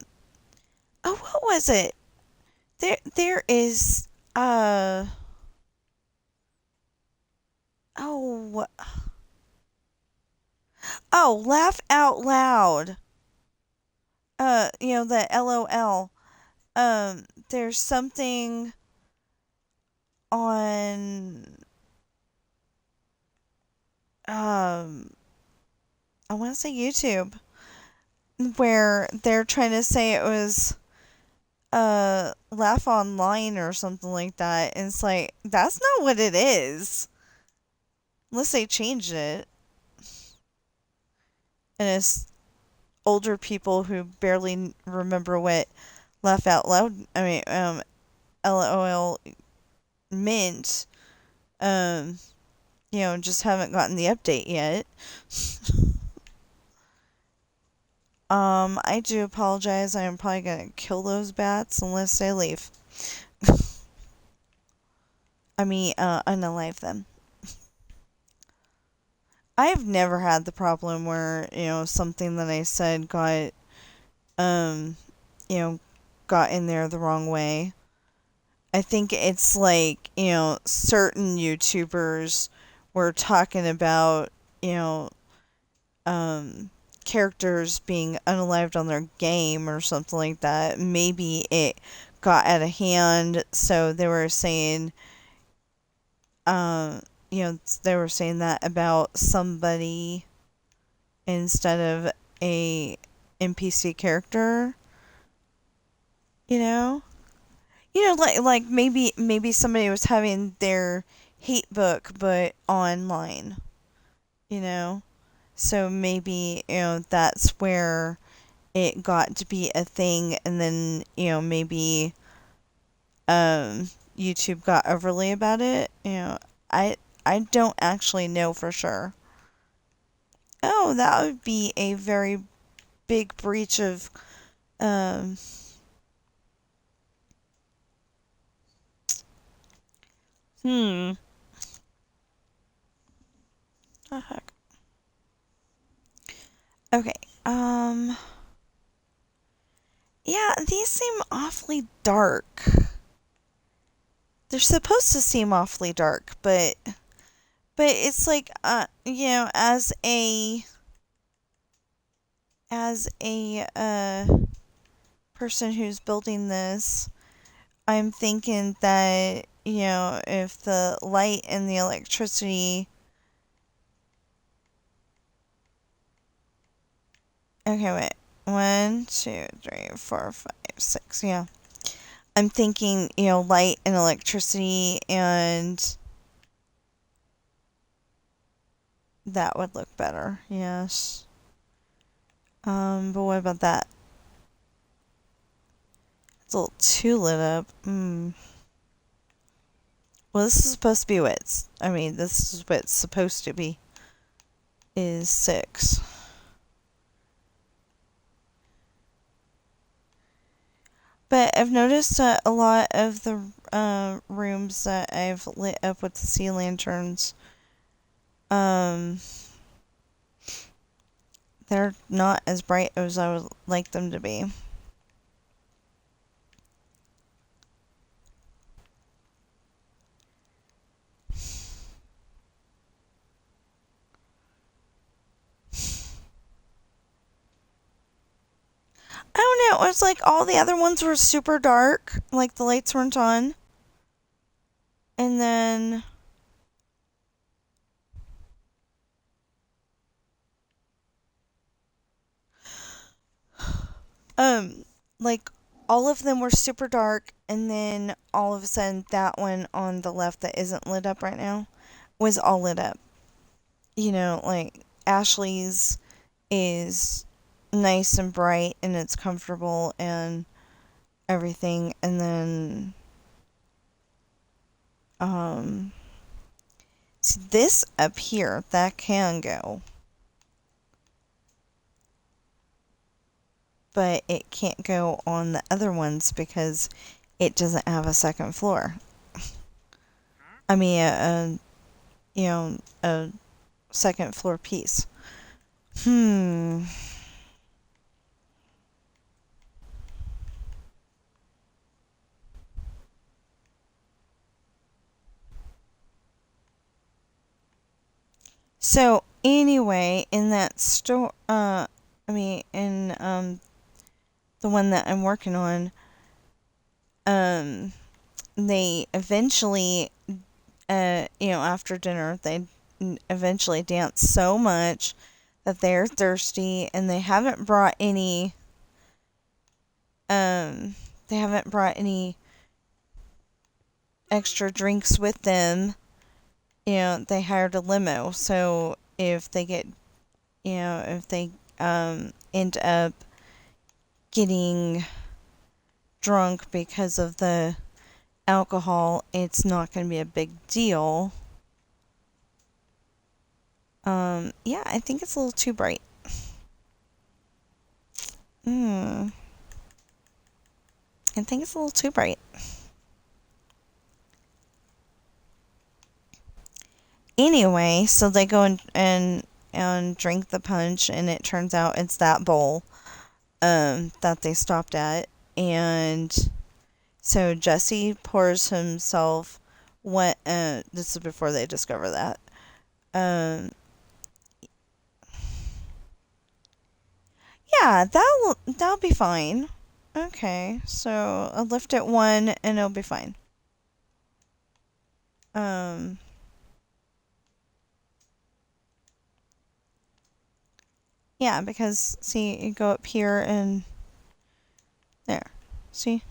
was it? There is oh laugh out loud. The LOL. There's something on I want to say YouTube where they're trying to say it was laugh online or something like that, and it's like that's not what it is unless they changed it, and it's older people who barely remember what laugh out loud LOL meant, just haven't gotten the update yet. I do apologize. I am probably gonna kill those bats unless they leave. Unalive them. I've never had the problem where, something that I said got, got in there the wrong way. I think it's like, certain YouTubers were talking about, characters being unalived on their game or something like that. Maybe it got out of hand, so they were saying, they were saying that about somebody instead of a NPC character, you know? Like maybe somebody was having their hate book but online, you know? So maybe, that's where it got to be a thing, and then, maybe YouTube got overly about it. I I don't actually know for sure. Oh, that would be a very big breach of um hmm. The heck. Okay. Um yeah, these seem awfully dark. They're supposed to seem awfully dark, but it's like as a person who's building this, I'm thinking that, if the light and the electricity. Okay, wait. 1, 2, 3, 4, 5, 6. Yeah. I'm thinking, light and electricity, and that would look better. Yes. But what about that? It's a little too lit up. Well, this is supposed to be this is what it's supposed to be. Is 6. But I've noticed that a lot of the rooms that I've lit up with the sea lanterns, um, they're not as bright as I would like them to be. I don't know. It was like all the other ones were super dark, like the lights weren't on, and then like all of them were super dark, and then all of a sudden that one on the left that isn't lit up right now was all lit up. Like Ashley's is nice and bright and it's comfortable and everything, and then see this up here that can go, but it can't go on the other ones because it doesn't have a second floor. I mean, a second floor piece. So anyway, in that store, in the one that I'm working on, they eventually, after dinner, they eventually dance so much that they're thirsty, and they haven't brought any extra drinks with them. They hired a limo, so if they end up getting drunk because of the alcohol, it's not going to be a big deal. Yeah, I think it's a little too bright. I think it's a little too bright. Anyway, so they go and drink the punch, and it turns out it's that bowl that they stopped at, and so Jesse pours himself what this is before they discover that. Yeah, that'll be fine. Okay, so I'll lift it 1 and it'll be fine. Yeah, because, see, you go up here and there. See?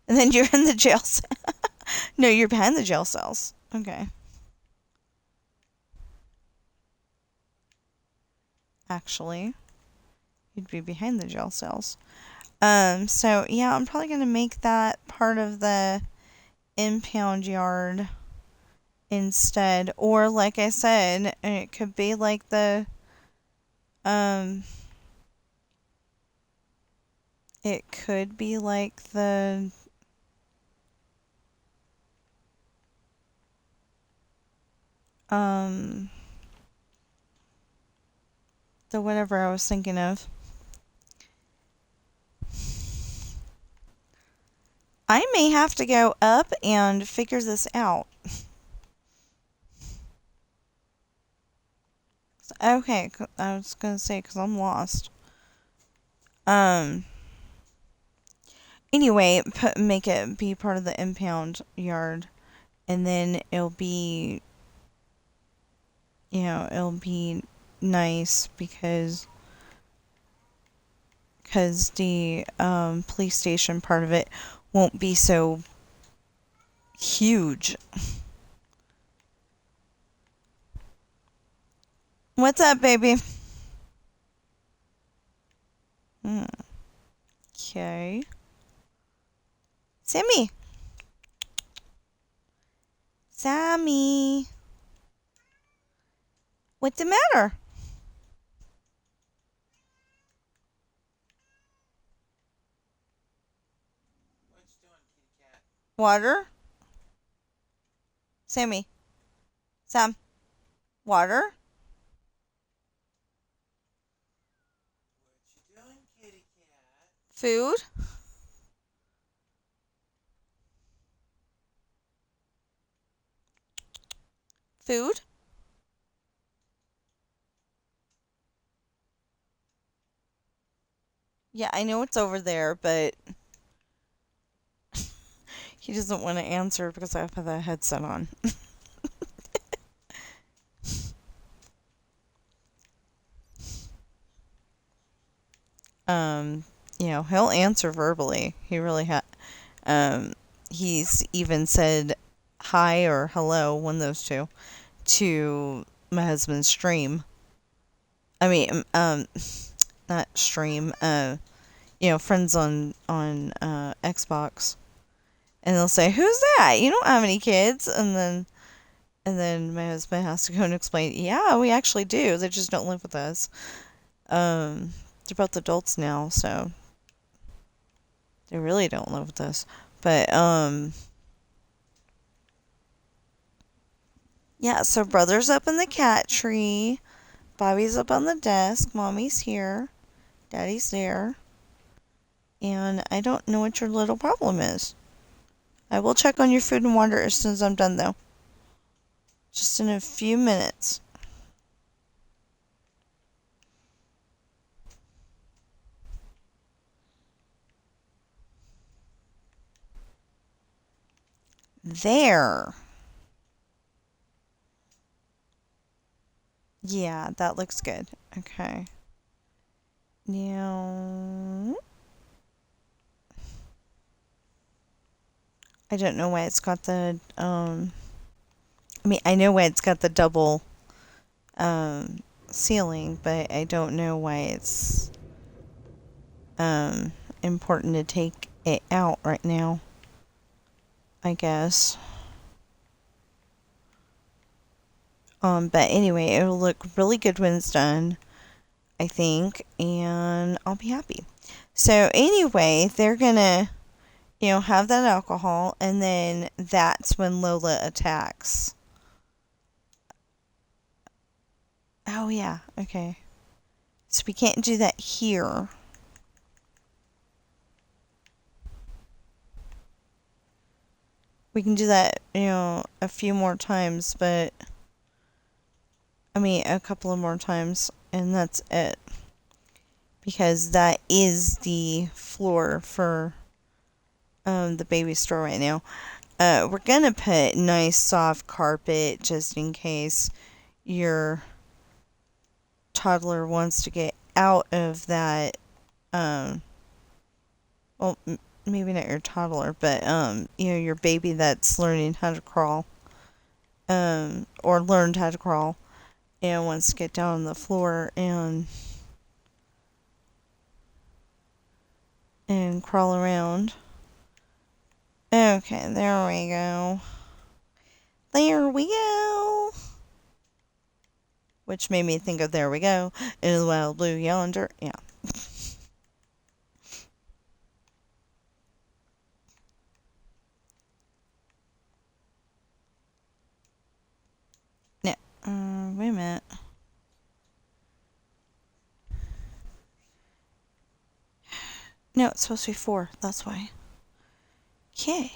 And then you're in the jail cell. No, you're behind the jail cells. Okay. Actually, you'd be behind the jail cells. So yeah, I'm probably gonna make that part of the impound yard instead. Or like I said, it could be like um it could be like um the whatever I was thinking of. I may have to go up and figure this out. Okay, I was gonna say because I'm lost. Um. Anyway, make it be part of the impound yard, and then it'll be nice because the police station part of it won't be so huge. What's up, baby? Okay. Sammy. Sammy. What's the matter? What you doing, kitty cat? Water? Sammy. Sam. Water? What you doing, kitty cat? Food? Food? Yeah, I know it's over there, but he doesn't want to answer because I have the headset on. um, he'll answer verbally. He really um he's even said hi or hello, one of those two, to my husband's stream. I mean, not stream, friends on Xbox. And they'll say, "Who's that? You don't have any kids." And then my husband has to go and explain, "Yeah, we actually do. They just don't live with us. They're both adults now, so they really don't live with us." But yeah, so brother's up in the cat tree, Bobby's up on the desk, mommy's here, daddy's there, and I don't know what your little problem is. I will check on your food and water as soon as I'm done, though. Just in a few minutes. There. Yeah, that looks good. Okay. Now, I don't know why it's got I know why it's got the double ceiling, but I don't know why it's important to take it out right now, I guess. But anyway, it'll look really good when it's done, I think, and I'll be happy. So anyway, they're gonna, have that alcohol, and then that's when Lola attacks. Oh yeah, okay. So we can't do that here. We can do that, a few more times, but a couple of more times, and that's it. Because that is the floor for the baby store right now. We're gonna put nice soft carpet just in case you're toddler wants to get out of that, um, well, maybe not your toddler, but, your baby that's learning how to crawl, or learned how to crawl and wants to get down on the floor and crawl around. Okay, there we go. There we go. Which made me think of There We Go. In the wild blue yonder. Yeah. No. Wait a minute. No, it's supposed to be 4. That's why. Okay.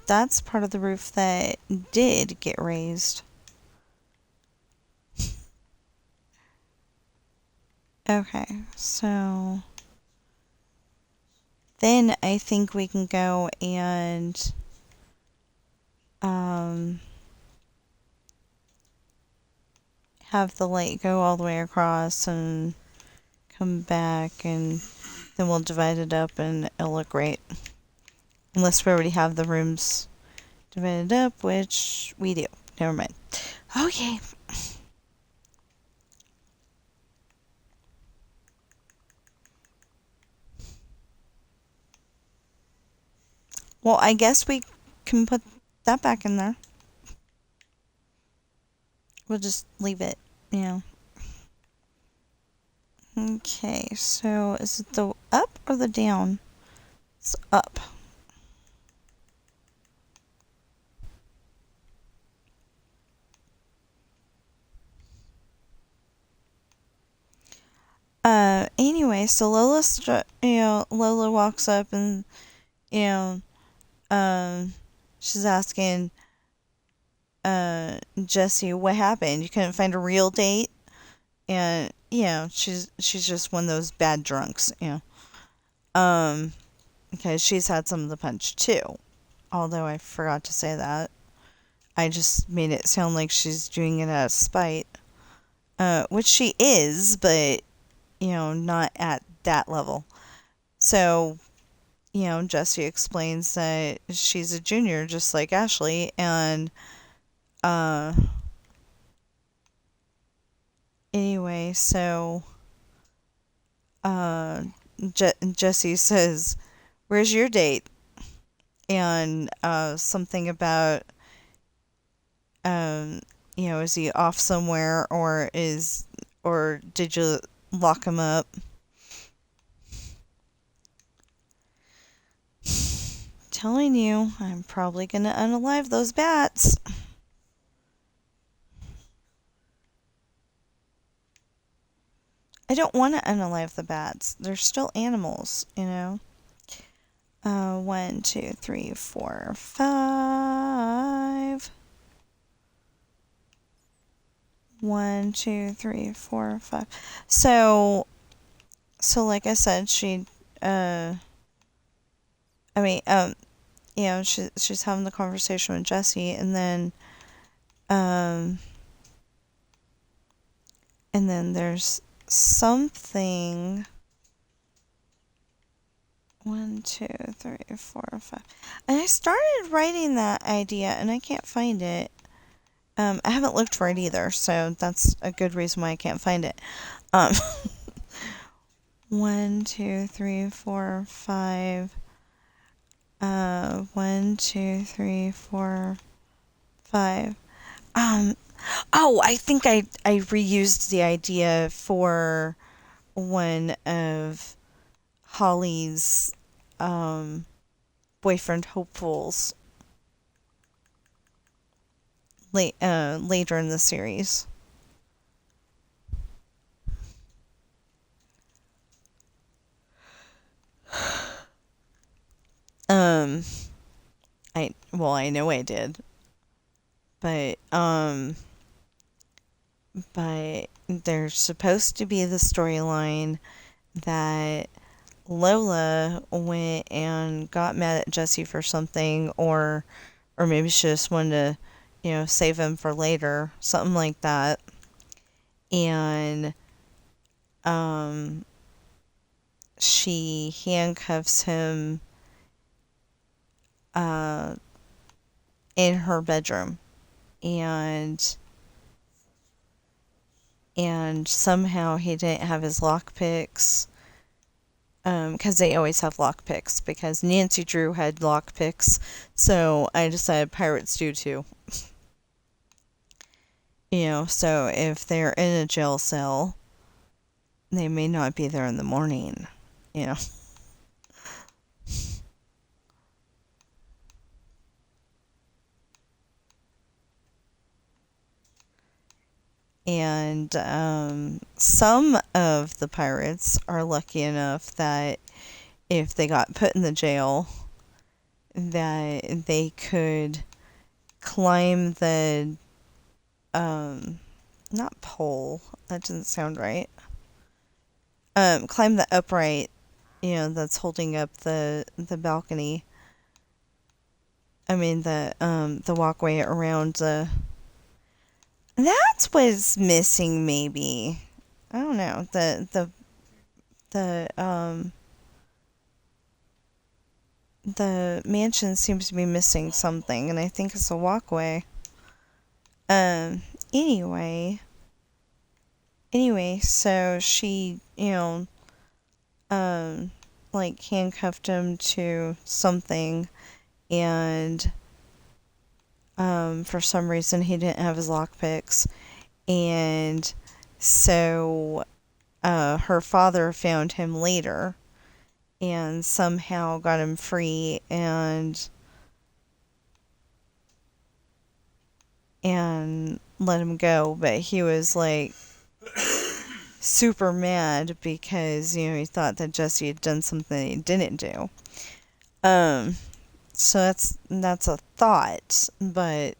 That's part of the roof that did get raised. Okay, so then I think we can go and have the light go all the way across and come back, and then we'll divide it up and it'll look great. Unless we already have the rooms divided up, which we do. Never mind. Okay. Well, I guess we can put that back in there. We'll just leave it, Okay, so is it the up or the down? It's up. Anyway, so Lola walks up and, you know, she's asking, Jesse, what happened? You couldn't find a real date? And, she's just one of those bad drunks, because she's had some of the punch too. Although I forgot to say that. I just made it sound like she's doing it out of spite. Which she is, but, not at that level. So, Jessie explains that she's a junior just like Ashley, and, anyway, so, Jessie says, where's your date? And, something about, is he off somewhere, or did you lock him up? Telling you, I'm probably gonna unalive those bats. I don't want to unalive the bats. They're still animals, 1, 2, 3, 4, 5. 1, 2, 3, 4, 5. So like I said, she's having the conversation with Jesse, and then there's something. 1, 2, 3, 4, 5. And I started writing that idea, and I can't find it. I haven't looked for it either, so that's a good reason why I can't find it. 1, 2, 3, 4, 5. 1, 2, 3, 4, 5. I think I reused the idea for one of Holly's boyfriend hopefuls later in the series. I know I did, but there's supposed to be the storyline that Lola went and got mad at Jesse for something, or or maybe she just wanted to, save him for later, something like that. And um, she handcuffs him uh, in her bedroom, and somehow he didn't have his lockpicks. Because they always have lockpicks. Because Nancy Drew had lockpicks, so I decided pirates do too. So if they're in a jail cell, they may not be there in the morning. You know, and some of the pirates are lucky enough that if they got put in the jail, that they could climb the not pole. That doesn't sound right. Climb the upright, that's holding up the balcony. I mean the walkway around the. That's what's missing, maybe. I don't know. The mansion seems to be missing something, and I think it's a walkway. Um. Anyway. So she, um, like handcuffed him to something, and for some reason he didn't have his lockpicks, and so her father found him later and somehow got him free, and let him go, but he was like super mad because he thought that Jesse had done something he didn't do. Um, so that's a thought, but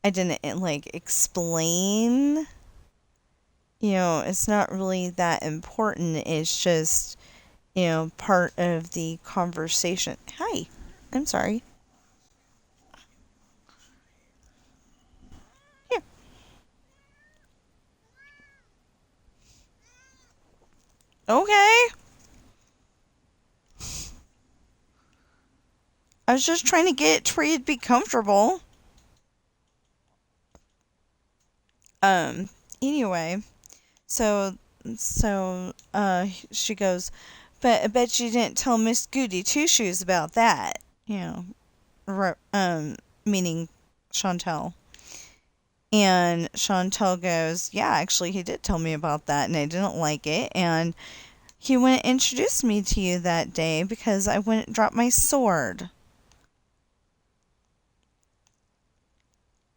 I didn't like explain. It's not really that important. It's just part of the conversation. Hi, I'm sorry. Here, okay. I was just trying to get it to where you'd be comfortable. Um. Anyway, so she goes, but I bet you didn't tell Miss Goody Two Shoes about that. Meaning Chantel. And Chantel goes, yeah, actually, he did tell me about that, and I didn't like it. And he wouldn't introduce me to you that day because I wouldn't drop my sword.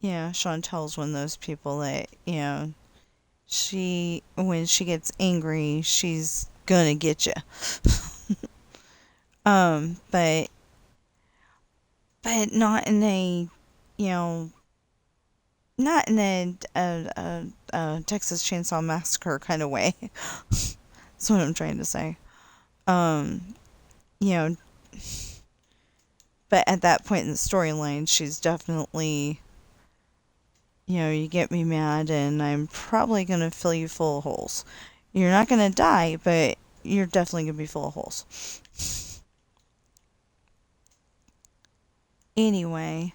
Chantel's one of those people that, when she gets angry, she's gonna get you. But not in a, you know, not in a Texas Chainsaw Massacre kind of way. That's what I'm trying to say. Um, you know, but at that point in the storyline, she's definitely, you get me mad, and I'm probably gonna fill you full of holes. You're not gonna die, but you're definitely gonna be full of holes. Anyway,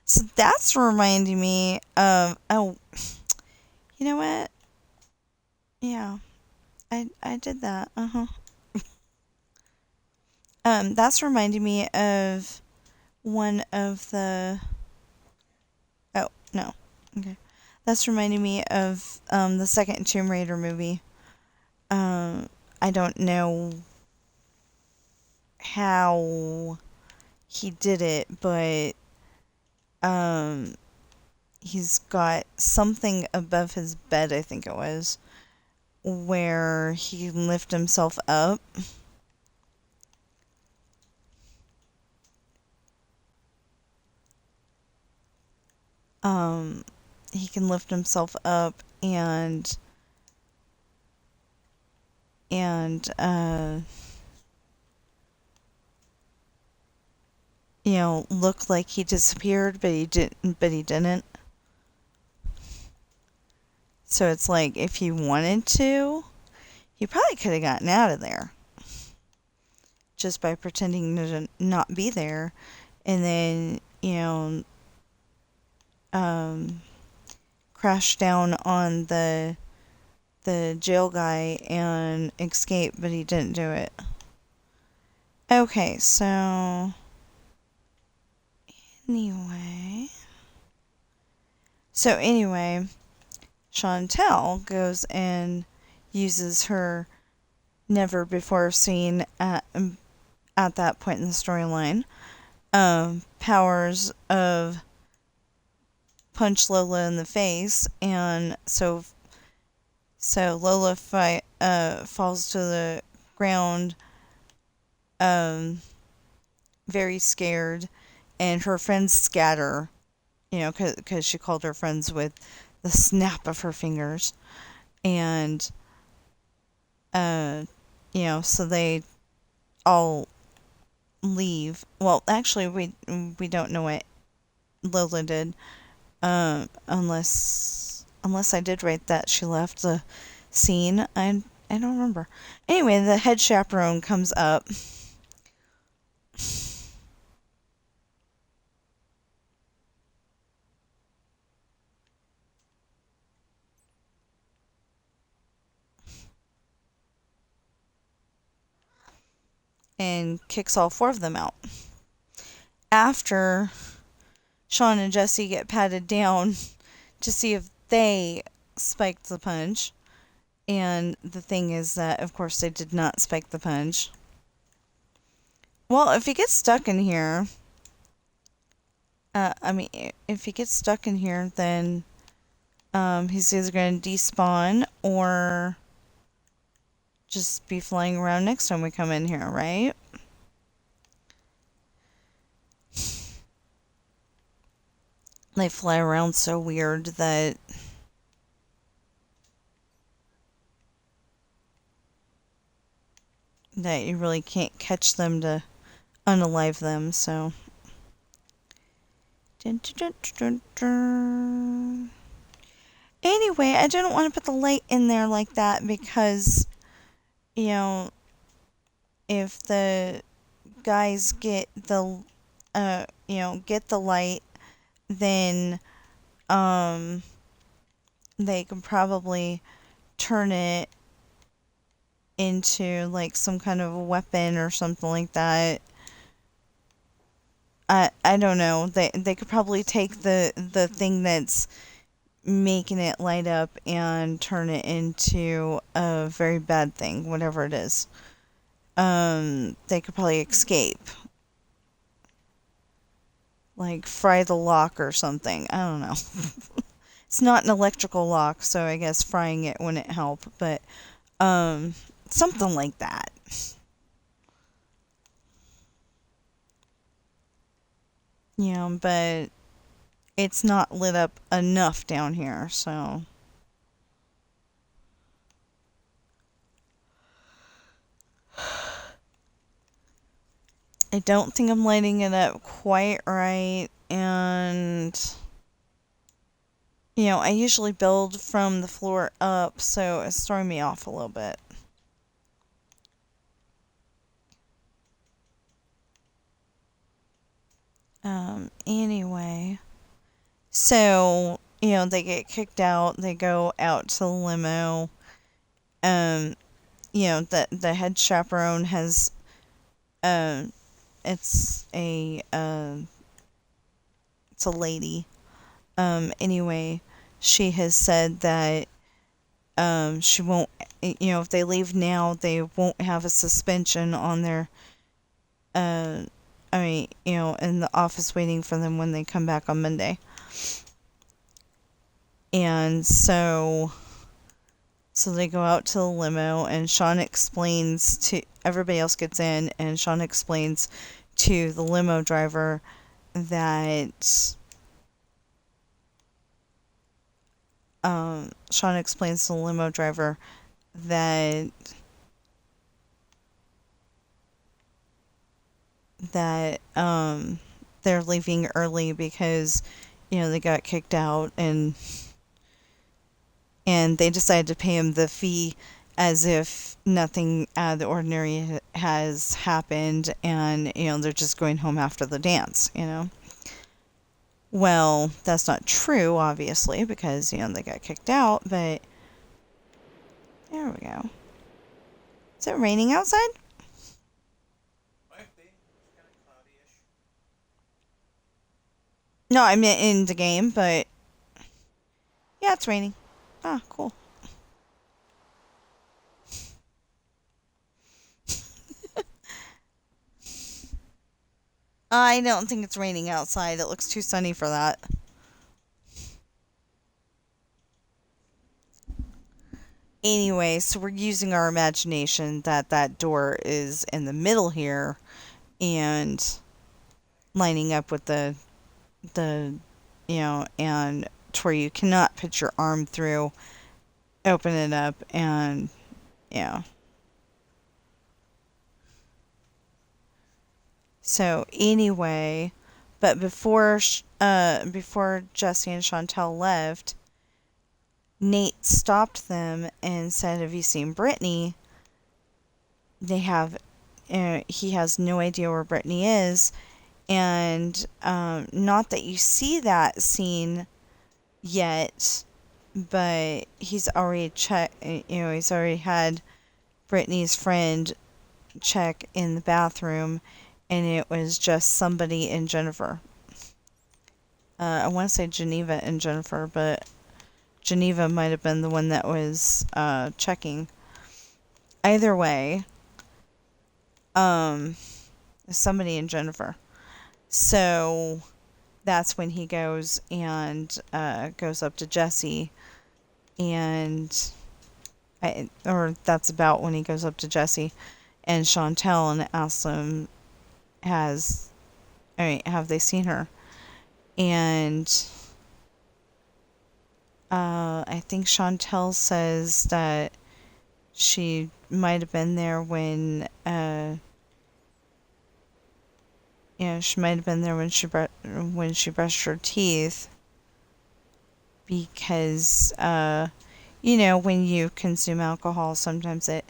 so that's reminding me of, oh, you know what? Yeah, I did that. That's reminding me of one of the. Oh no, okay. That's reminding me of the second Tomb Raider movie. Um, I don't know how he did it, but um, he's got something above his bed, I think it was, where he can lift himself up. Um, he can lift himself up, and looked like he disappeared, but he didn't. So it's like if he wanted to, he probably could have gotten out of there just by pretending to not be there, and then um, crash down on the jail guy and escape, but he didn't do it. Okay, so anyway, anyway, Chantel goes and uses her never before seen at that point in the storyline powers of punch Lola in the face, and so Lola falls to the ground, um, very scared, and her friends scatter, because she called her friends with the snap of her fingers, and so they all leave. Well, actually, we don't know what Lola did, unless I did write that she left the scene. I don't remember. Anyway, the head chaperone comes up. And kicks all four of them out. After Sean and Jesse get patted down to see if they spiked the punch. And the thing is that, of course, they did not spike the punch. Well, if he gets stuck in here, if he gets stuck in here, then he's either going to despawn or just be flying around next time we come in here, right? They fly around so weird that you really can't catch them to unalive them, so. Dun, dun, dun, dun. Anyway, I didn't want to put the light in there like that because, if the guys get get the light, then, they can probably turn it into like some kind of a weapon or something like that. I don't know. They could probably take the thing that's making it light up and turn it into a very bad thing, whatever it is. They could probably escape. Like fry the lock or something. I don't know. It's not an electrical lock, so I guess frying it wouldn't help, but something like that. But it's not lit up enough down here, so. I don't think I'm lighting it up quite right, and I usually build from the floor up, so it's throwing me off a little bit. Anyway, so they get kicked out. They go out to the limo. The head chaperone has it's a lady. Anyway, she has said that she won't, if they leave now, they won't have a suspension on their, in the office waiting for them when they come back on Monday. And so they go out to the limo, and Sean explains to everybody else gets in, and Sean explains to the limo driver that Sean explains to the limo driver that they're leaving early because they got kicked out, and they decided to pay him the fee as if nothing out of the ordinary has happened, and they're just going home after the dance. Well, that's not true, obviously, because they got kicked out, but there we go. Is it raining outside? Might be. It's kind of cloudy-ish. No, I meant in the game, but yeah, it's raining. Ah, cool. I don't think it's raining outside. It looks too sunny for that. Anyway, so we're using our imagination that that door is in the middle here and lining up with the and to where you cannot put your arm through, open it up, and yeah. So anyway, but before Jesse and Chantel left, Nate stopped them and said, "Have you seen Brittany?" They have. He has no idea where Brittany is, and not that you see that scene yet, but he's already checked. He's already had Brittany's friend check in the bathroom, and it was just somebody and Jennifer. I want to say Geneva and Jennifer, but Geneva might have been the one that was checking. Either way, um, somebody and Jennifer. So that's when he goes and goes up to Jesse, and or that's about when he goes up to Jesse and Chantel and asks them, have they seen her? And I think Chantel says that she might have been there when she might have been there when she brushed her teeth, because when you consume alcohol, sometimes it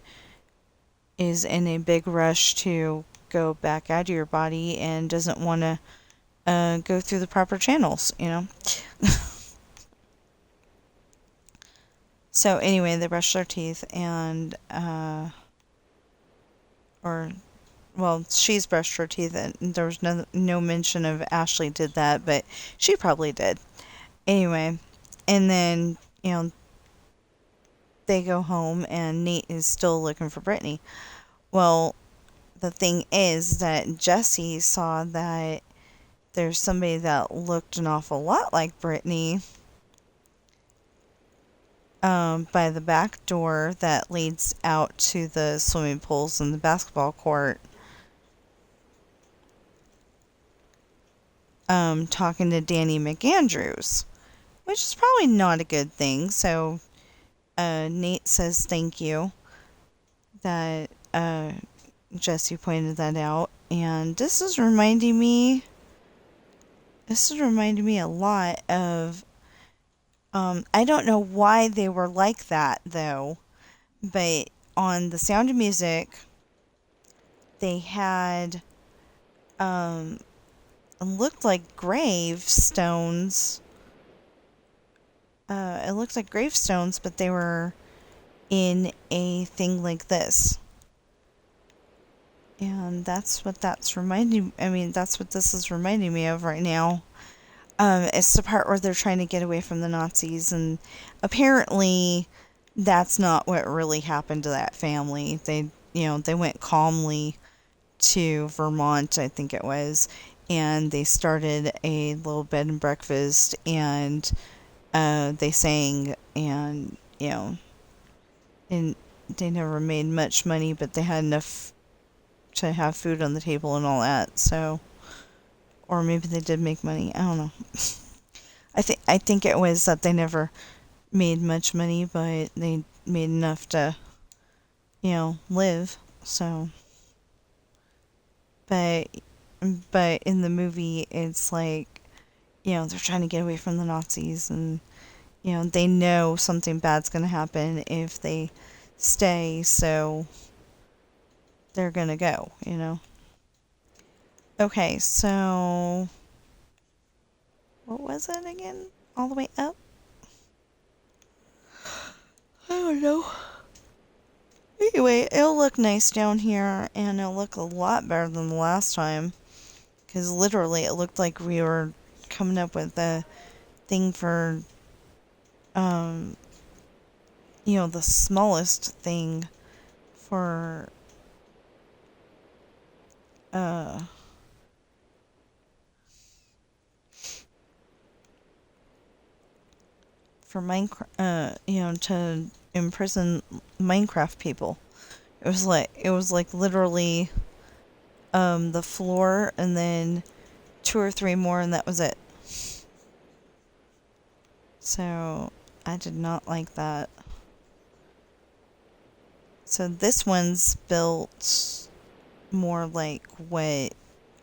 is in a big rush to go back out of your body and doesn't want to go through the proper channels. So anyway, they brushed their teeth, and or well, she's brushed her teeth, and there was no mention of Ashley did that, but she probably did. Anyway, and then they go home, and Nate is still looking for Brittany. Well, the thing is that Jesse saw that there's somebody that looked an awful lot like Brittany by the back door that leads out to the swimming pools and the basketball court, talking to Danny McAndrews, which is probably not a good thing. So Nate says thank you that Jesse pointed that out, and this is reminding me a lot of I don't know why they were like that though, but on The Sound of Music they had looked like gravestones. It looked like gravestones, but they were in a thing like this. And that's what that's what this is reminding me of right now. It's the part where they're trying to get away from the Nazis, and apparently that's not what really happened to that family. They went calmly to Vermont, I think it was, and they started a little bed and breakfast, and they sang, and and they never made much money, but they had enough to have food on the table and all that. So, or maybe they did make money. I don't know. I think it was that they never made much money, but they made enough to live. So, but but in the movie, it's like, they're trying to get away from the Nazis, and, they know something bad's going to happen if they stay, so they're going to go. Okay, so what was it again? All the way up? I don't know. Anyway, it'll look nice down here, and it'll look a lot better than the last time. Because literally, it looked like we were coming up with a thing for, um, the smallest thing for, uh, for Minecraft, to imprison Minecraft people. It was like literally, the floor, and then two or three more, and that was it. So I did not like that. So this one's built more like what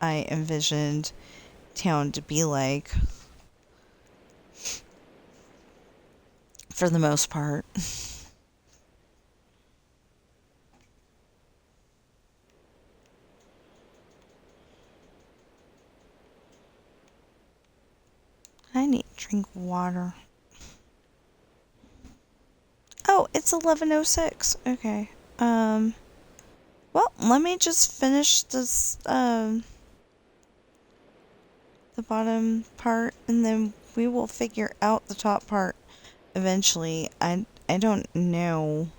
I envisioned town to be like, for the most part. I need to drink water. Oh, it's 11:06. Okay. Well, let me just finish this, the bottom part, and then we will figure out the top part eventually. I don't know.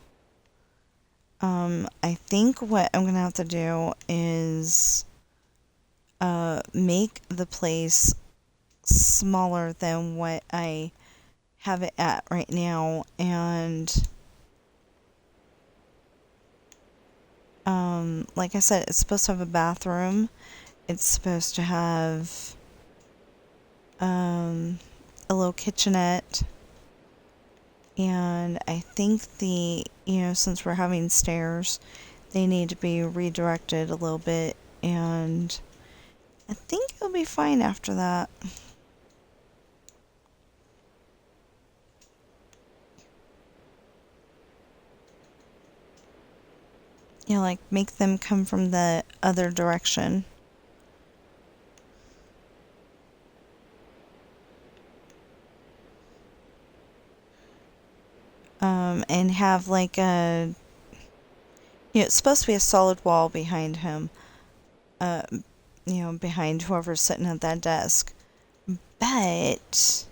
I think what I'm gonna have to do is make the place smaller than what I have it at right now, and like I said, it's supposed to have a bathroom. It's supposed to have a little kitchenette, and I think since we're having stairs, they need to be redirected a little bit, and I think it'll be fine after that. Like make them come from the other direction. And have like it's supposed to be a solid wall behind him, uh, behind whoever's sitting at that desk. But,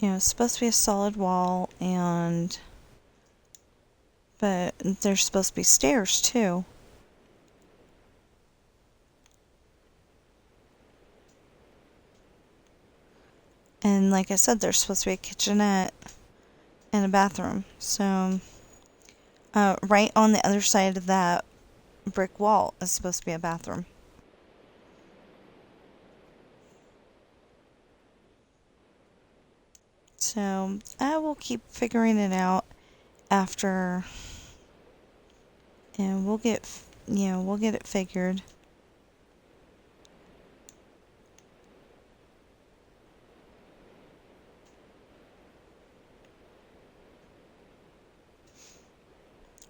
it's supposed to be a solid wall, but there's supposed to be stairs too. And like I said, there's supposed to be a kitchenette and a bathroom. So, right on the other side of that brick wall is supposed to be a bathroom. So, I will keep figuring it out after, and we'll get it figured.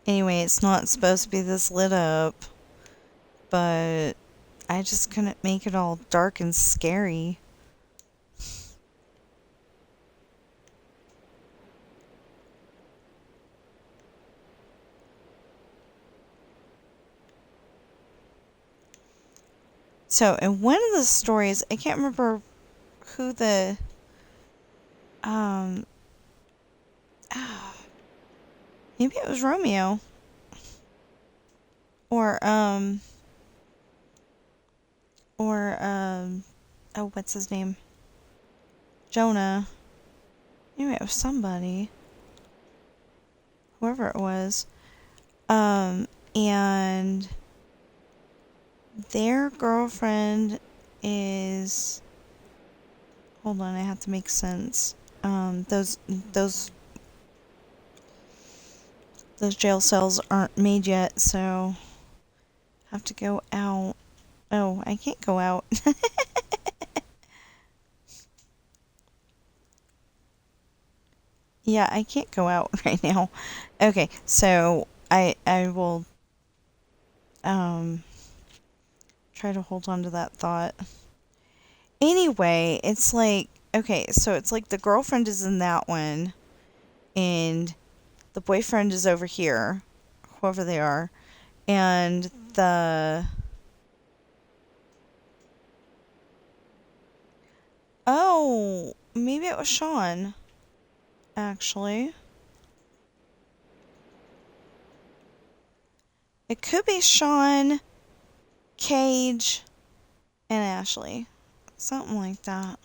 Anyway, it's not supposed to be this lit up, but I just couldn't make it all dark and scary. So, in one of the stories, I can't remember who the um maybe it was Romeo, or oh, what's his name? Jonah. Anyway, it was somebody. Whoever it was. and their girlfriend is, hold on, I have to make sense. Those those jail cells aren't made yet, so I have to go out. Oh, I can't go out. Yeah, I can't go out right now. Okay, so I will um try to hold on to that thought. Anyway, it's like, okay, so it's like the girlfriend is in that one and the boyfriend is over here, whoever they are, and the oh, maybe it was Sean actually. It could be Sean, Cage, and Ashley. Something like that.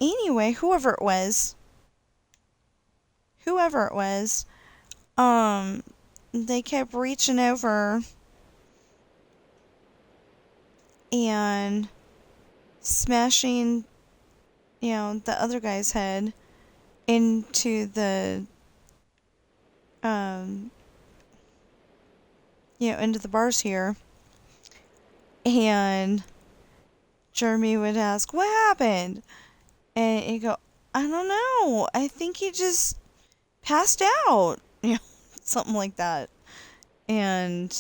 Anyway, whoever it was, um, they kept reaching over and smashing, the other guy's head into um, into the bars here. And Jeremy would ask, "What happened?" And he'd go, "I don't know. I think he just passed out." Something like that. And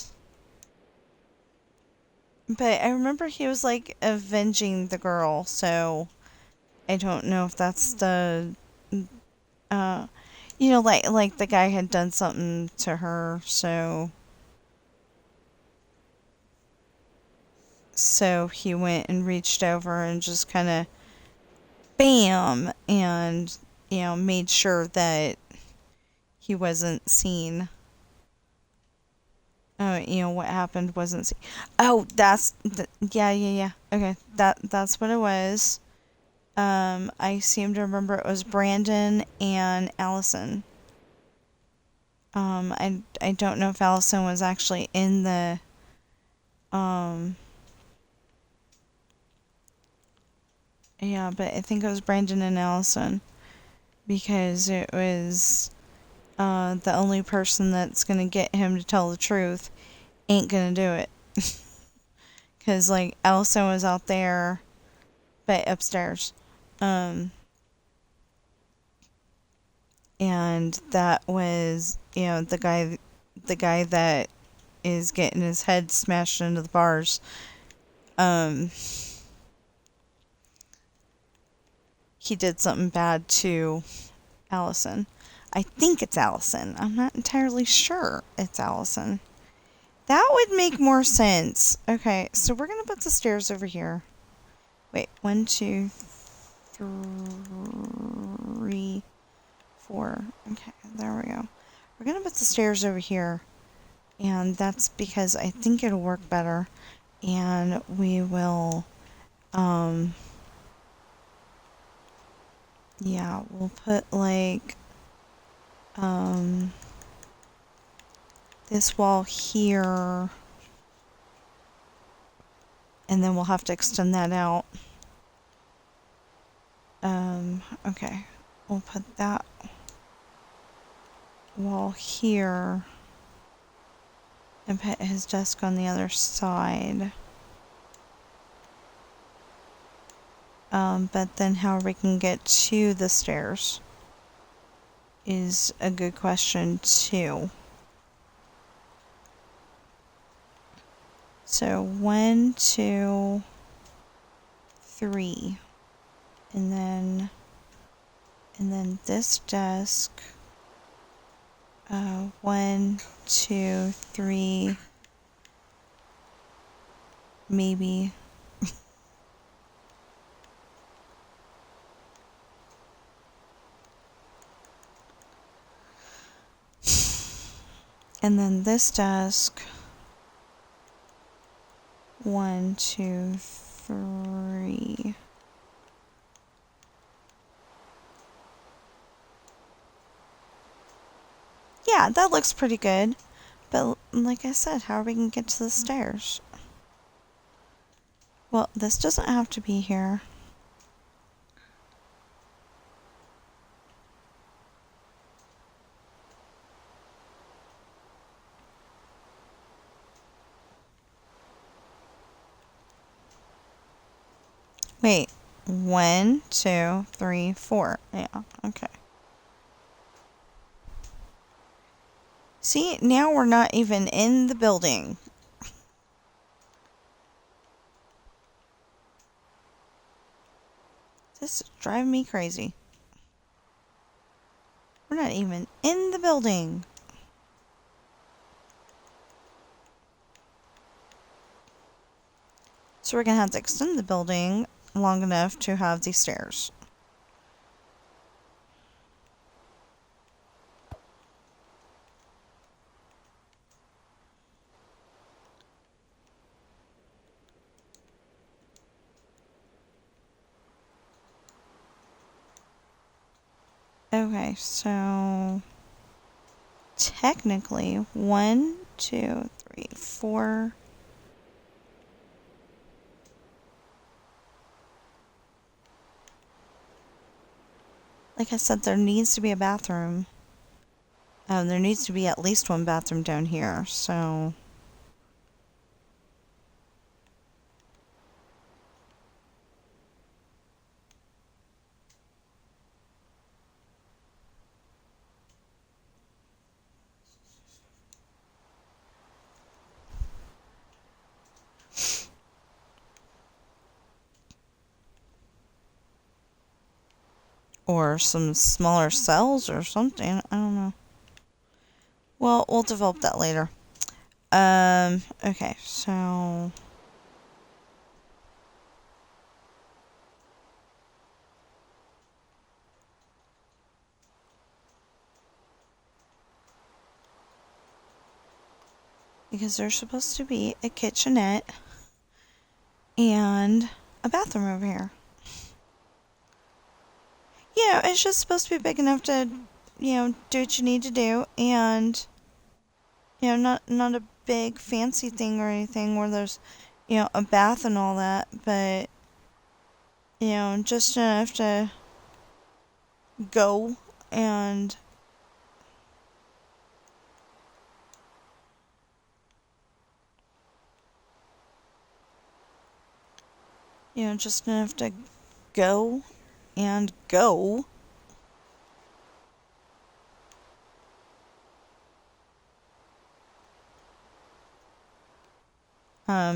but I remember he was like avenging the girl, so I don't know if that's the uh like the guy had done something to her, so he went and reached over and just kind of bam and made sure that he wasn't seen. Oh, what happened wasn't seen. Oh, yeah. Okay, that's what it was. I seem to remember it was Brandon and Allison. I don't know if Allison was actually in the um yeah, but I think it was Brandon and Allison because it was the only person that's gonna get him to tell the truth ain't gonna do it. Cause like Allison was out there, but upstairs, um, and that was the guy that is getting his head smashed into the bars. Um, he did something bad to Allison. I think it's Allison. I'm not entirely sure it's Allison. That would make more sense. Okay, so we're gonna put the stairs over here. Wait, 1, 2, 3, 4. Okay, there we go. We're gonna put the stairs over here, and that's because I think it'll work better. And we will, yeah, we'll put like, um, this wall here, and then we'll have to extend that out. Okay, we'll put that wall here and put his desk on the other side. But then how we can get to the stairs is a good question too. So 1, 2, 3, and then this desk. 1, 2, 3, maybe. And then this desk. 1, 2, 3. Yeah, that looks pretty good. like I said, how are we gonna get to the stairs? Well, this doesn't have to be here. Wait. 1, 2, 3, 4. Yeah, okay. See, now we're not even in the building. This is driving me crazy. We're not even in the building. So we're gonna have to extend the building long enough to have these stairs. Okay, so technically 1, 2, 3, 4. Like I said, there needs to be a bathroom. There needs to be at least one bathroom down here, so. Or some smaller cells or something. I don't know. Well, we'll develop that later. Okay, so. Because there's supposed to be a kitchenette and a bathroom over here. Yeah, it's just supposed to be big enough to, do what you need to do, and not a big fancy thing or anything where there's, a bath and all that, but just enough to go and just enough to go and go.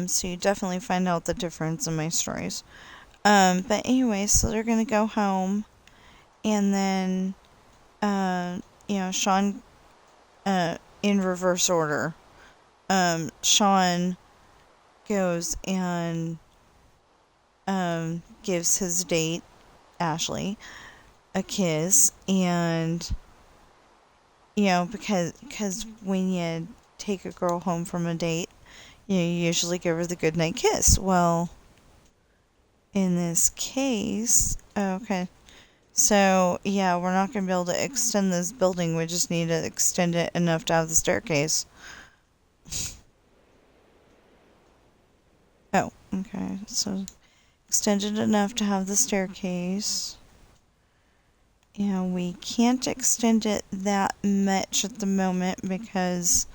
So you definitely find out the difference in my stories. But anyway, so they're gonna go home, and then, Sean, in reverse order, Sean goes and, gives his date, Ashley, a kiss, and, because when you take a girl home from a date, you usually give her the goodnight kiss. Well, in this case, okay. So, yeah, we're not going to be able to extend this building. We just need to extend it enough to have the staircase. Oh, okay. So, extend it enough to have the staircase. And we can't extend it that much at the moment because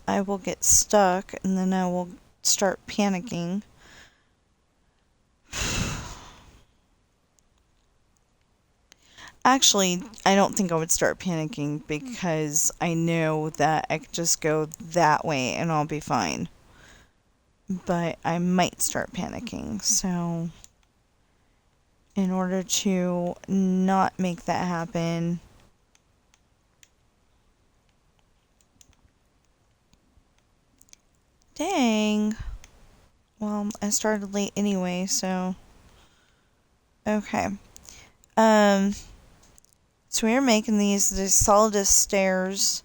I will get stuck and then I will start panicking. Actually, I don't think I would start panicking because I know that I could just go that way and I'll be fine. But I might start panicking, so in order to not make that happen, dang. Well, I started late anyway, so okay. So we are making these the solidest stairs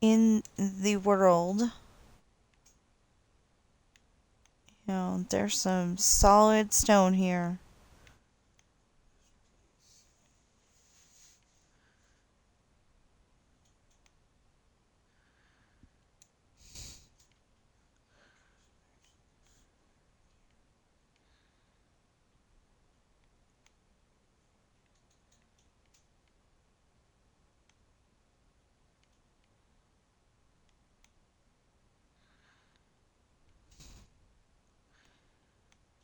in the world. There's some solid stone here.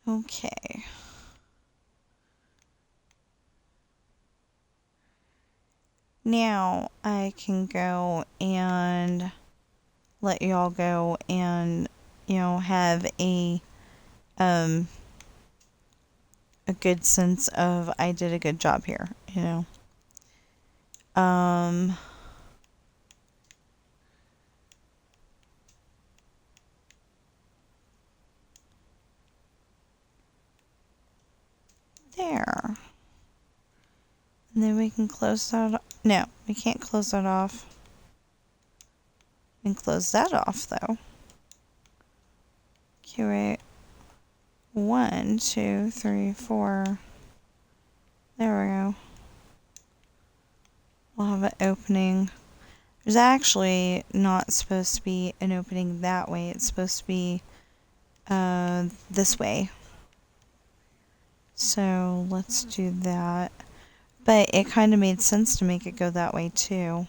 Okay. Now I can go and let y'all go and have um a good sense of I did a good job here. Um there. And then we can close that. No, we can't close that off. We can close that off though. Okay, wait. 1, 2, 3, 4. There we go. We'll have an opening. There's actually not supposed to be an opening that way. It's supposed to be this way. So let's do that. But it kind of made sense to make it go that way too.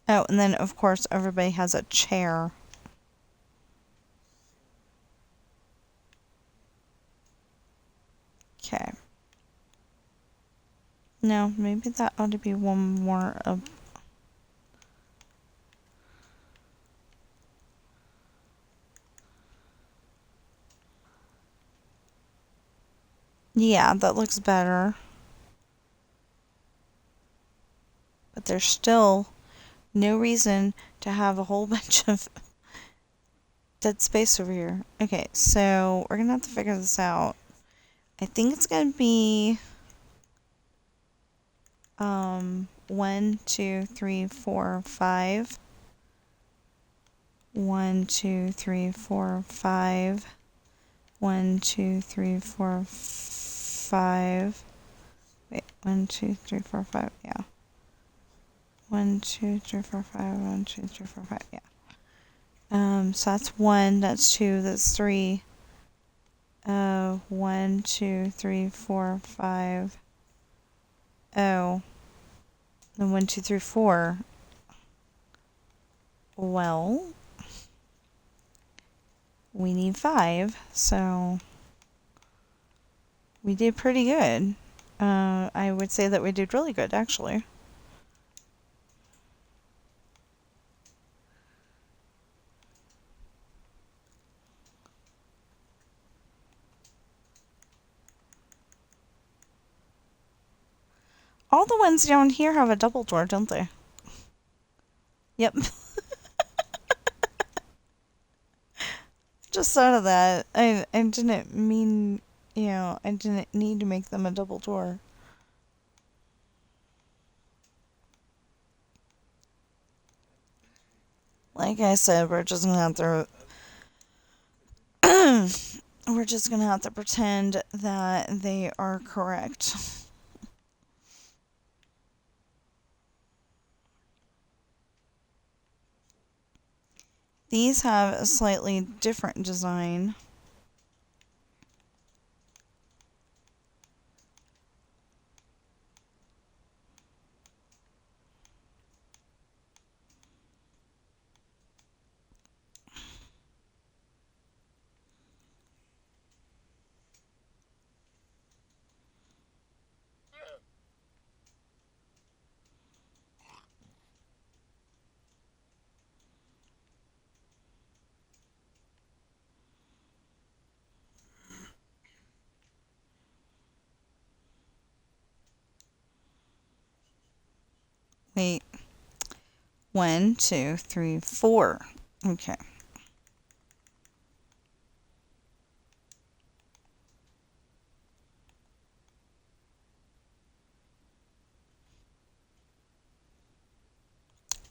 Oh, and then of course everybody has a chair. Okay. No, maybe that ought to be one more of. Yeah, that looks better. But there's still no reason to have a whole bunch of dead space over here. Okay, so we're gonna have to figure this out. I think it's gonna be 1, 2, 3, 4, 5. 1, 2, 3, 4, 5. 1, 2, 3, 4, 5. Wait, 1, 2, 3, 4, 5. Yeah. 1, 2, 3, 4, 5. 1, 2, 3, 4, 5. Yeah. So that's 1, that's 2, that's 3. 1, 2, 3, 4, 5. Oh. Then 1, 2, 3, 4. Well, we need 5, so we did pretty good. I would say that we did really good, actually. All the ones down here have a double door, don't they? Yep. Just thought of that. I didn't mean, I didn't need to make them a double door. Like I said, we're just gonna have to we're just gonna have to pretend that they are correct. These have a slightly different design. Wait. 1, 2, 3, 4. Okay.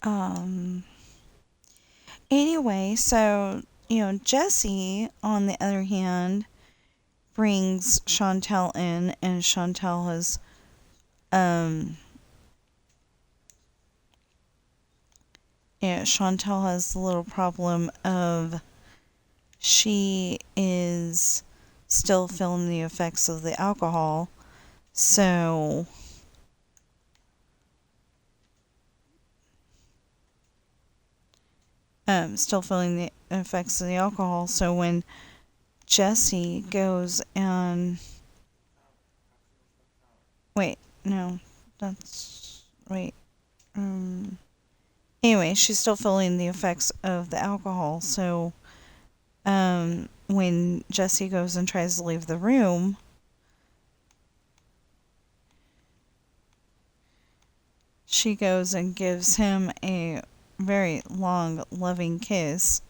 Um, anyway, so, Jesse, on the other hand, brings Chantel in, and um, Chantel has the little problem of she is still feeling the effects of the alcohol. So, still feeling the effects of the alcohol. So when Jesse goes and wait, no, that's wait. Anyway, she's still feeling the effects of the alcohol. So, when Jesse goes and tries to leave the room, she goes and gives him a very long, loving kiss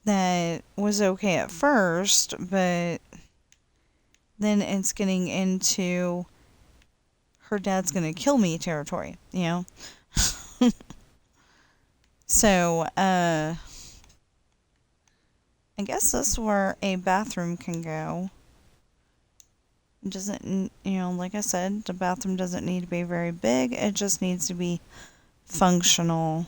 that was okay at first, but then it's getting into her dad's gonna kill me territory, So, I guess this is where a bathroom can go. It doesn't, like I said, the bathroom doesn't need to be very big, it just needs to be functional.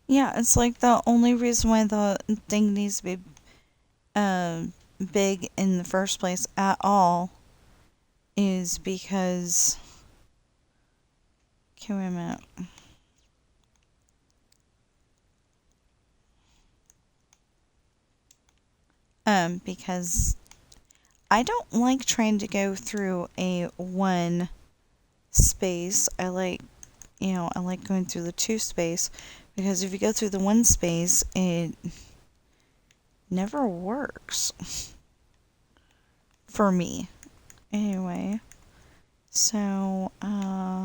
Yeah, it's like the only reason why the thing needs to be big in the first place at all is because. Okay, wait a minute. Because I don't like trying to go through a one space. I like going through the two space because if you go through the one space, it never works for me. Anyway, so, don't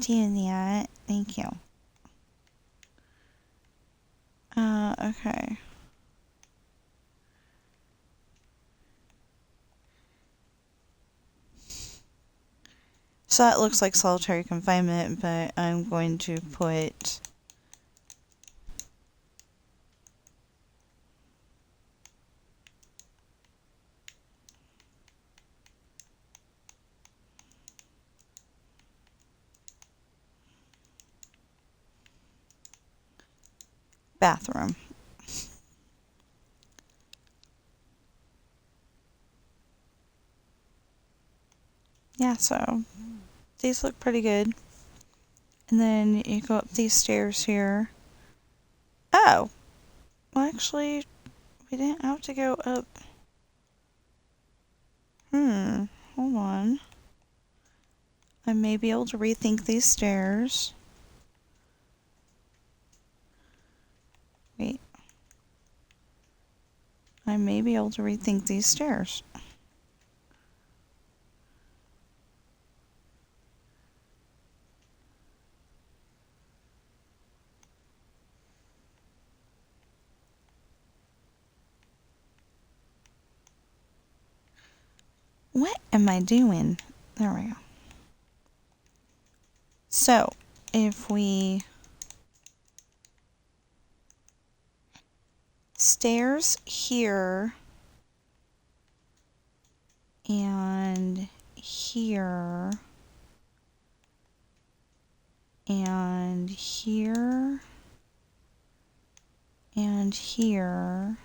do that. Thank you. Okay. So that looks like solitary confinement, but I'm going to put bathroom. Yeah, so these look pretty good. And then you go up these stairs here. Oh, well, actually, we didn't have to go up. Hold on. I may be able to rethink these stairs. Wait. I may be able to rethink these stairs. What am I doing? There we go. So, if we stairs here and here and here and here,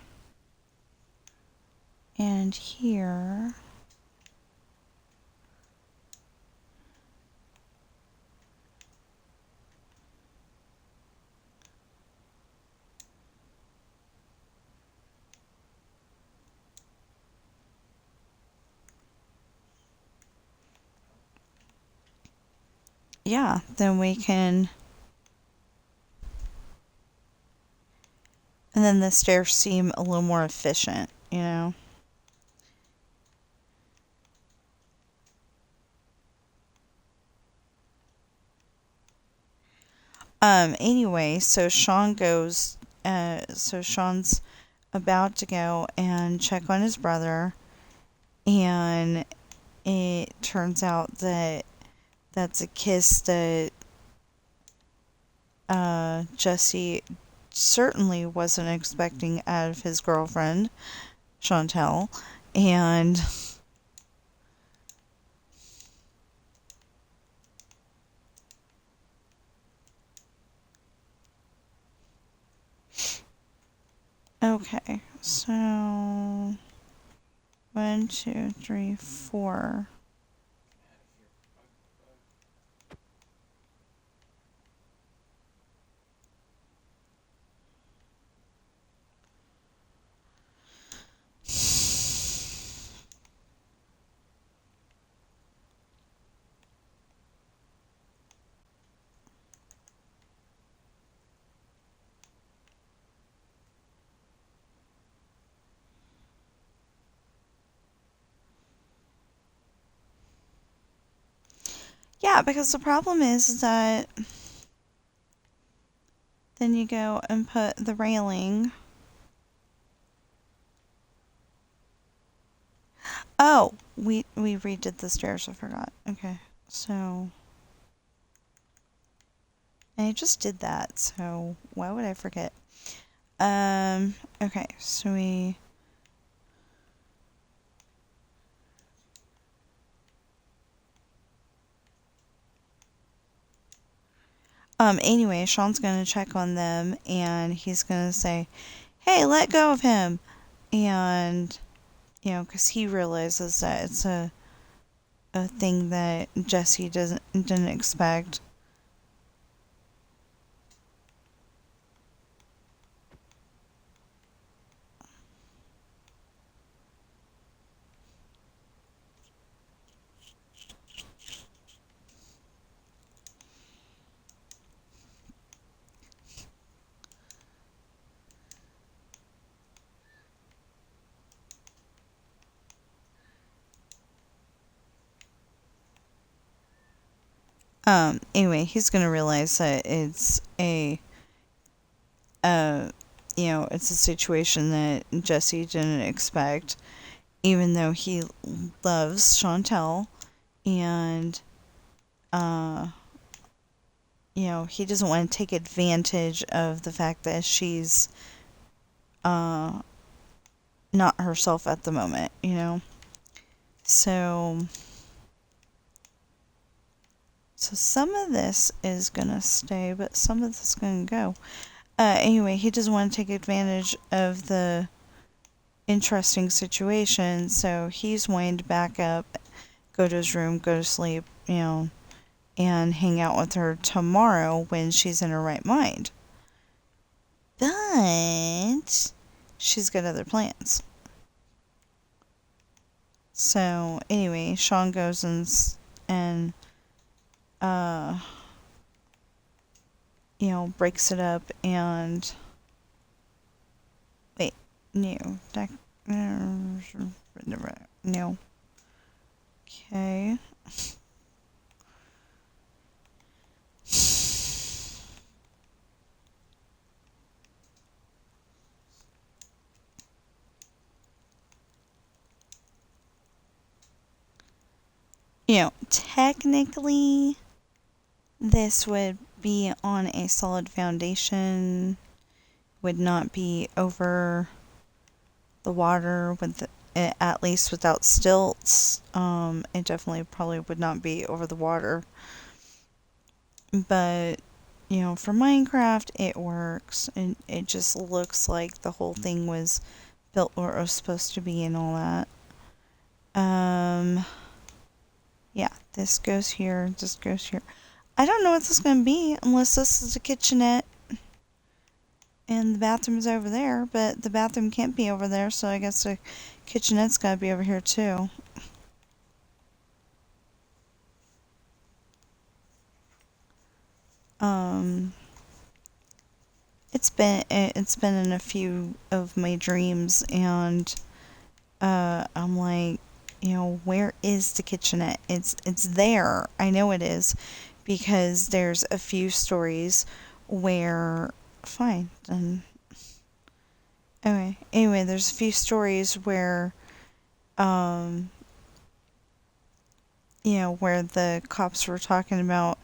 and here, yeah, then we can. And then the stairs seem a little more efficient, you know? Anyway, so Sean's about to go and check on his brother, and it turns out that that's a kiss that Jesse certainly wasn't expecting out of his girlfriend, Chantel. And okay, so one, two, three, four. Get out of here, bug, bug. Yeah, because the problem is that then you go and put the railing. Oh, we redid the stairs. I forgot. Okay, so I just did that. So why would I forget? Okay, so we. Anyway, Sean's gonna check on them, and he's gonna say, "Hey, let go of him," and because he realizes that it's a thing that Jesse didn't expect. Anyway, he's gonna realize that it's uh, it's a situation that Jesse didn't expect, even though he loves Chantel, and uh, he doesn't want to take advantage of the fact that she's uh not herself at the moment. So some of this is gonna stay, but some of this is gonna go. Anyway, he doesn't want to take advantage of the interesting situation, so he's wanting to back up, go to his room, go to sleep, and hang out with her tomorrow when she's in her right mind. But she's got other plans. So anyway, Sean goes and uh breaks it up and wait, no, that no. Okay. Technically this would be on a solid foundation, would not be over the water at least without stilts. It definitely probably would not be over the water. But for Minecraft, it works, and it just looks like the whole thing was built where it was supposed to be and all that. Yeah, this goes here, this goes here. I don't know what this is gonna be unless this is a kitchenette and the bathroom's over there, but the bathroom can't be over there, so I guess the kitchenette's gotta be over here too. it's been in a few of my dreams, and I'm like, where is the kitchenette? It's there. I know it is, because there's a few stories where fine then. Okay. Anyway, there's a few stories where um where the cops were talking about,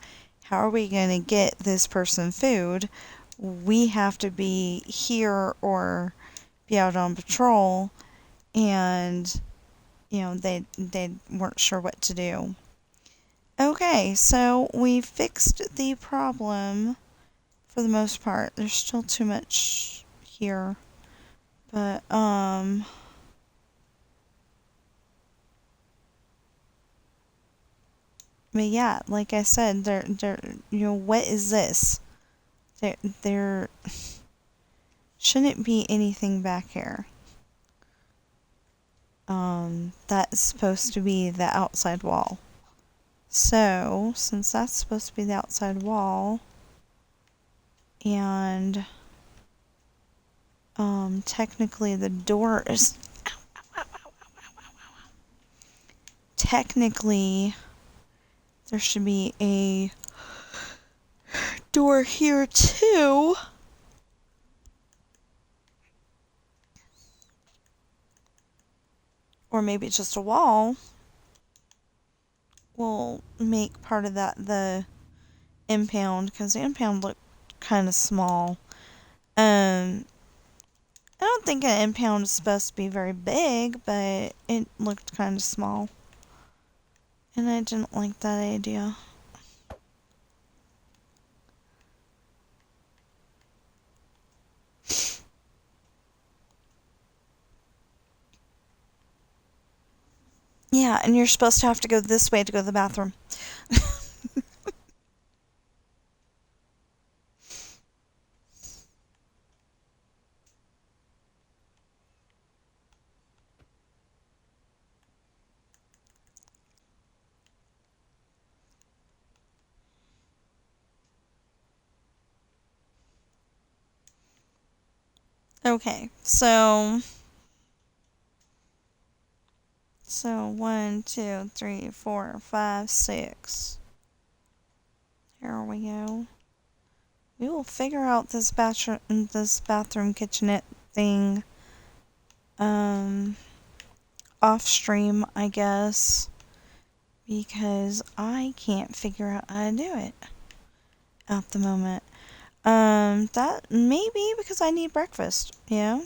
how are we going to get this person food? We have to be here or be out on patrol, and they weren't sure what to do. Okay, so we fixed the problem for the most part. There's still too much here, but but yeah, like I said, what is this? There shouldn't be anything back here. That's supposed to be the outside wall. So, since that's supposed to be the outside wall, and technically the door is technically there should be a door here too. Or maybe it's just a wall. We'll make part of that the impound, because the impound looked kind of small. I don't think an impound is supposed to be very big, but it looked kind of small. And I didn't like that idea. Yeah, and you're supposed to have to go this way to go to the bathroom. Okay, so 1, 2, 3, 4, 5, 6. Here we go. We will figure out this bathroom kitchenette thing off stream, I guess, because I can't figure out how to do it at the moment. That may be because I need breakfast, Yeah.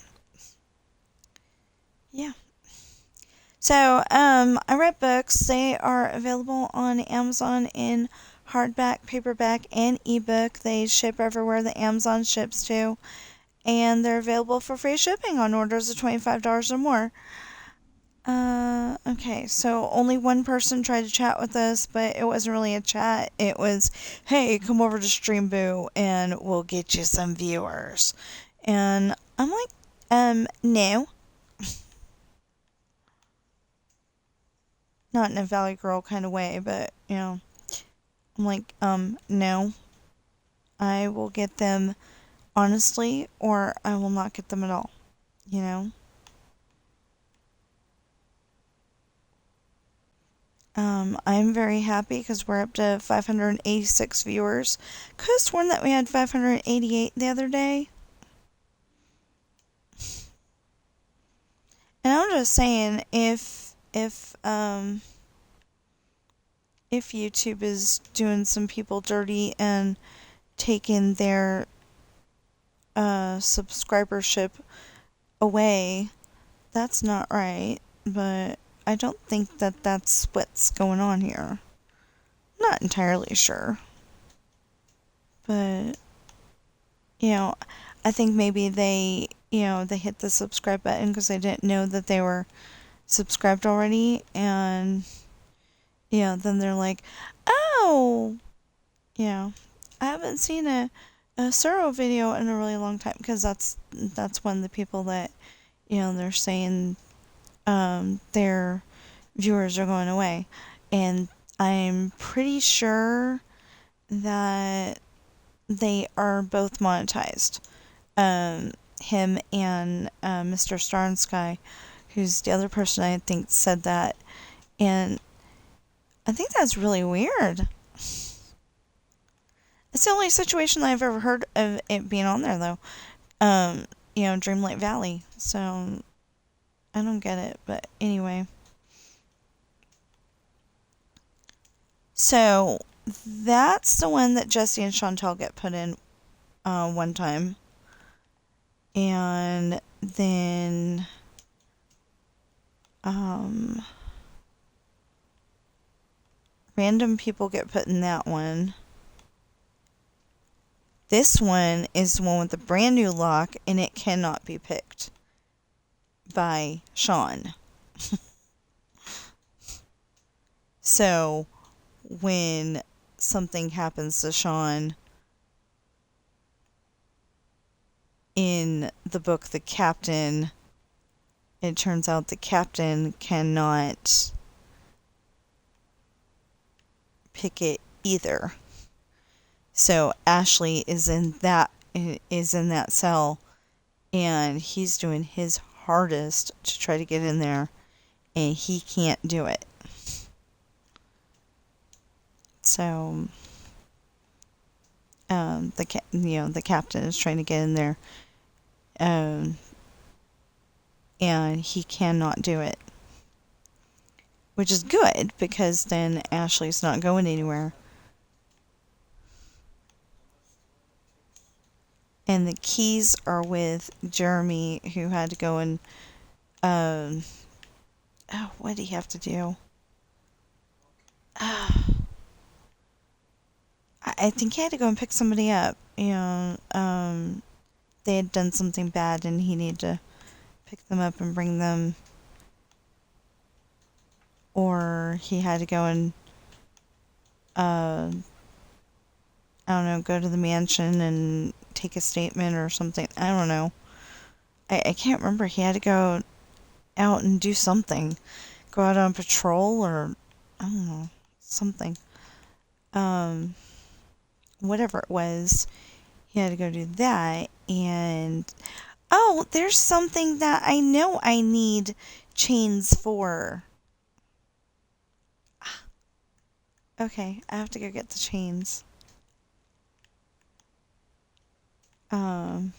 So, I read books. They are available on Amazon in hardback, paperback, and ebook. They ship everywhere that Amazon ships to, and they're available for free shipping on orders of $25 or more. Okay, so only one person tried to chat with us, but it wasn't really a chat. It was, hey, come over to Stream Boo and we'll get you some viewers. And I'm like, no. Not in a Valley Girl kind of way, but, I'm like, no. I will get them honestly, or I will not get them at all, you know? I'm very happy because we're up to 586 viewers. Could have sworn that we had 588 the other day. And I'm just saying, if YouTube is doing some people dirty and taking their subscribership away, that's not right. But I don't think that that's what's going on here. Not entirely sure. But, I think maybe they hit the subscribe button because they didn't know that they were subscribed already. And, then they're like, oh, I haven't seen a Suro video in a really long time, because that's one of the people that, they're saying their viewers are going away. And I'm pretty sure that they are both monetized. um, him and Mr. Star and Sky, who's the other person I think said that, and I think that's really weird. It's the only situation that I've ever heard of it being on there, though. Um, Dreamlight Valley. So I don't get it, but anyway. So that's the one that Jesse and Chantel get put in one time, and then um, random people get put in that one. This one is the one with the brand new lock, and it cannot be picked by Sean. So when something happens to Sean in the book The Captain, it turns out the captain cannot pick it either. So Ashley is in that cell, and he's doing his hardest to try to get in there, and he can't do it. So the captain is trying to get in there, um, and he cannot do it, which is good because then Ashley's not going anywhere. And the keys are with Jeremy, who had to go and what did he have to do? I think he had to go and pick somebody up. They had done something bad, and he needed to pick them up and bring them, or he had to go and I don't know, go to the mansion and take a statement or something. I don't know. I can't remember. He had to go out and do something. Go out on patrol or I don't know, something. Um, Whatever it was, he had to go do that. And oh, there's something that I know I need chains for. Okay, I have to go get the chains. Um,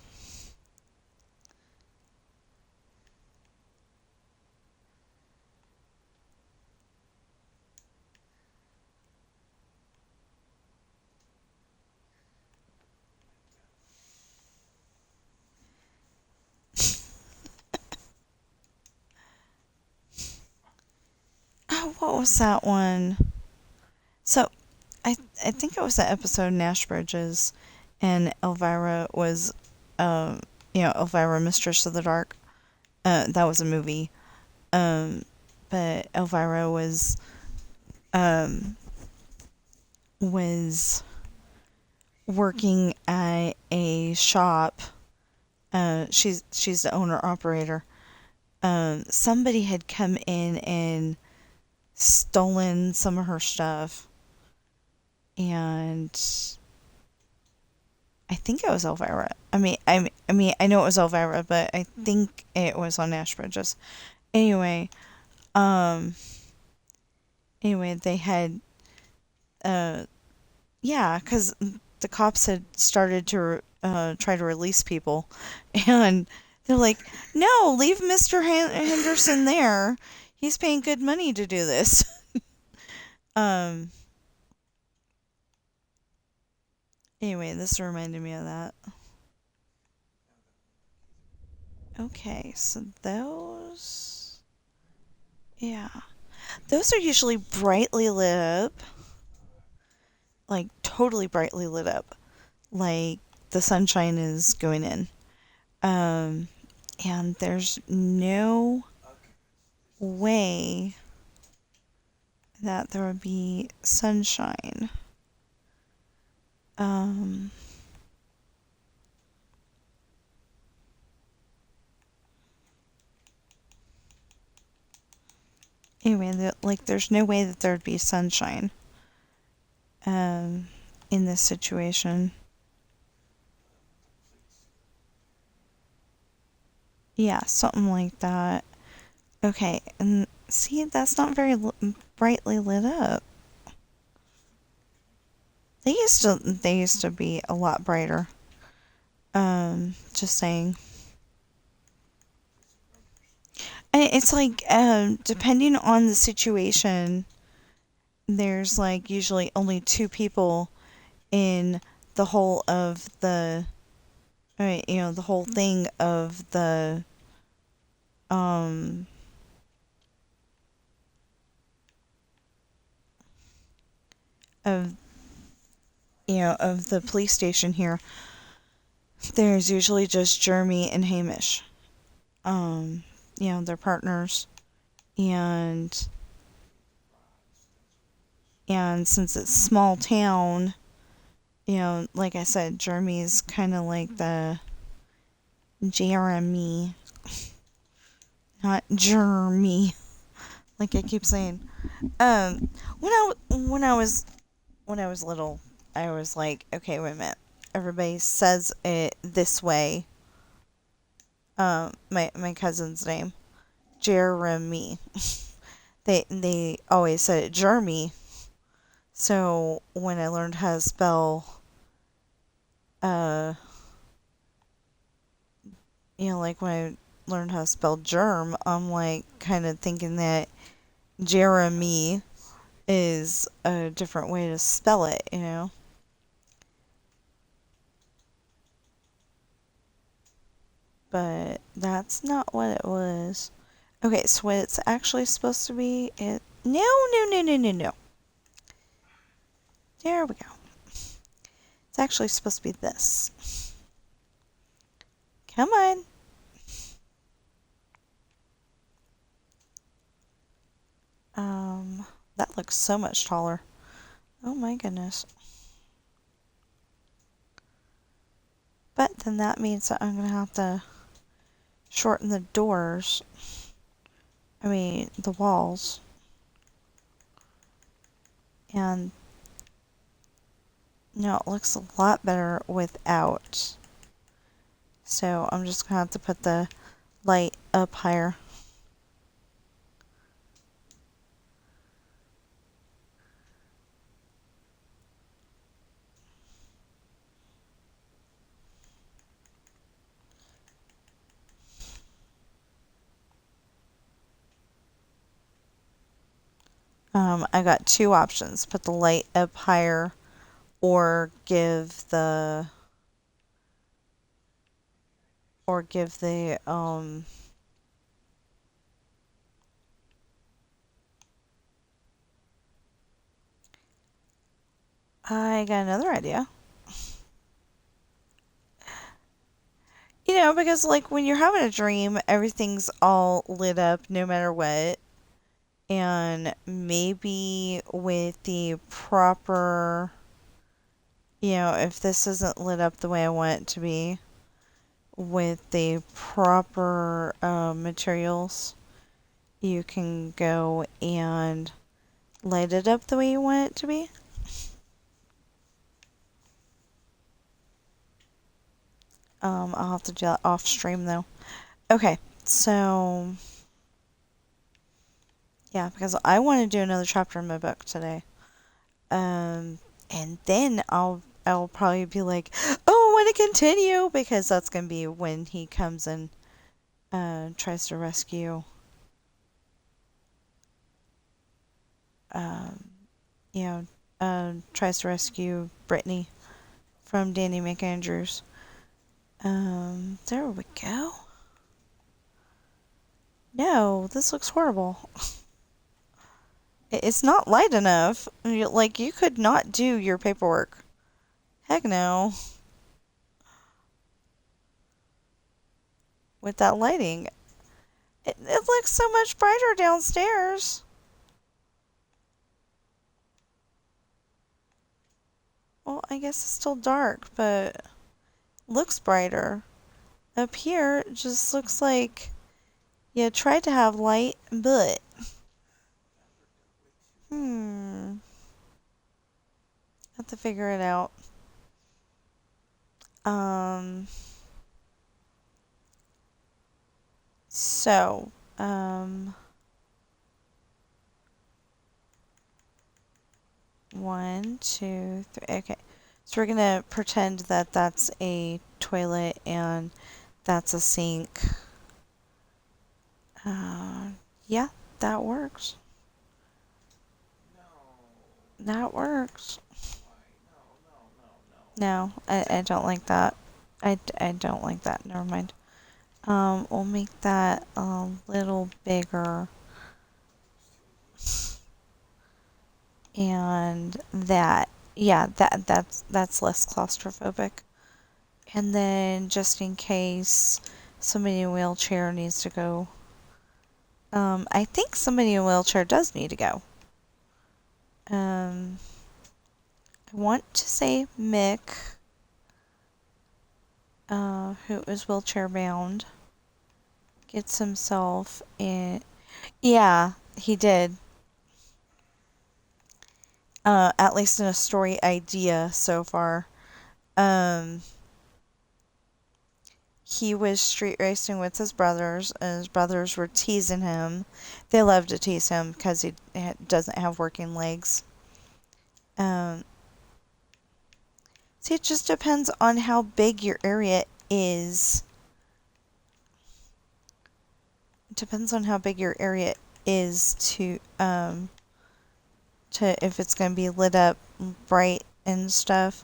oh, what was that one? So, I think it was that episode Nash Bridges, and Elvira was, Elvira, Mistress of the Dark. That was a movie. But Elvira um, was working at a shop. She's the owner operator. Somebody had come in and stolen some of her stuff, and I think it was Elvira. I know it was Elvira, but I think it was on Nash Bridges. Anyway, um, they had, uh, yeah, because the cops had started to try to release people, and they're like, "No, leave Mr. Henderson there. He's paying good money to do this." um. Anyway, this reminded me of that. Okay, so those, yeah, those are usually brightly lit up, like totally brightly lit up, like the sunshine is going in. Um, and there's no way that there would be sunshine. Um, anyway, there's no way that there'd be sunshine. In this situation. Yeah, something like that. Okay, and see, that's not very brightly lit up. They used to be a lot brighter. Just saying. And it's like, depending on the situation, there's like usually only two people in the whole of the, the whole thing of the, um, of, of the police station here. There's usually just Jeremy and Hamish. Um, they're partners, and since it's small town, like I said, Jeremy's kind of like the Jeremy, not Jeremy, like I keep saying. When I was little, I was like, okay, wait a minute. Everybody says it this way. My cousin's name, Jeremy. They always said it Jeremy. So when I learned how to spell, uh, like when I learned how to spell germ, I'm like kind of thinking that Jeremy is a different way to spell it. But that's not what it was. Okay, so what it's actually supposed to be it no no no no no no. There we go. It's actually supposed to be this. Come on. Um that looks so much taller. Oh my goodness. But then that means that I'm gonna have to shorten the doors. I mean the walls. And no, it looks a lot better without. So I'm just gonna have to put the light up higher. I got two options: put the light up higher, or give the I got another idea. Because like when you're having a dream, everything's all lit up no matter what. And maybe with the proper, if this isn't lit up the way I want it to be, with the proper materials, you can go and light it up the way you want it to be. I'll have to do that off stream though. Okay, so yeah, because I want to do another chapter in my book today. And then I'll probably be like, oh, I want to continue, because that's gonna be when he comes and tries to rescue um you know tries to rescue Brittany from Danny McAndrews. There we go. No, this looks horrible. It's not light enough. Like, you could not do your paperwork. Heck no. With that lighting. It looks so much brighter downstairs. Well, I guess it's still dark, but looks brighter. Up here, it just looks like you tried to have light, but have to figure it out. Um, So, 1, 2, 3. Okay. So we're gonna pretend that that's a toilet and that's a sink. Uh, yeah, that works. No. That works. Why? No, no, no, no. No, I don't like that. I don't like that. Never mind. We'll make that a little bigger. And that, yeah, that's less claustrophobic. And then just in case somebody in a wheelchair needs to go, I think somebody in a wheelchair does need to go. I want to say Mick, who is wheelchair bound, gets himself in. Yeah, he did. At least in a story idea so far. Um, he was street racing with his brothers, and his brothers were teasing him. They love to tease him because he doesn't have working legs. Um, See, it just depends on how big your area is. It depends on how big your area is to if it's going to be lit up bright and stuff,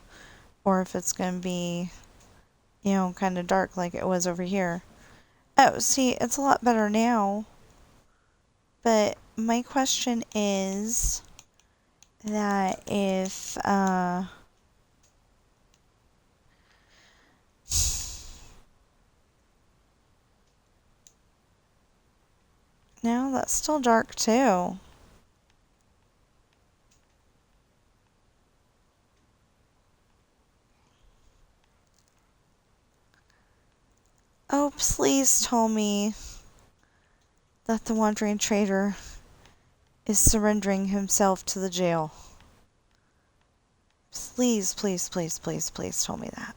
or if it's going to be, kind of dark like it was over here. Oh, see, it's a lot better now. But my question is that if, no, that's still dark too. Oh, please tell me that the wandering traitor is surrendering himself to the jail. Please, please, please, please, please tell me that.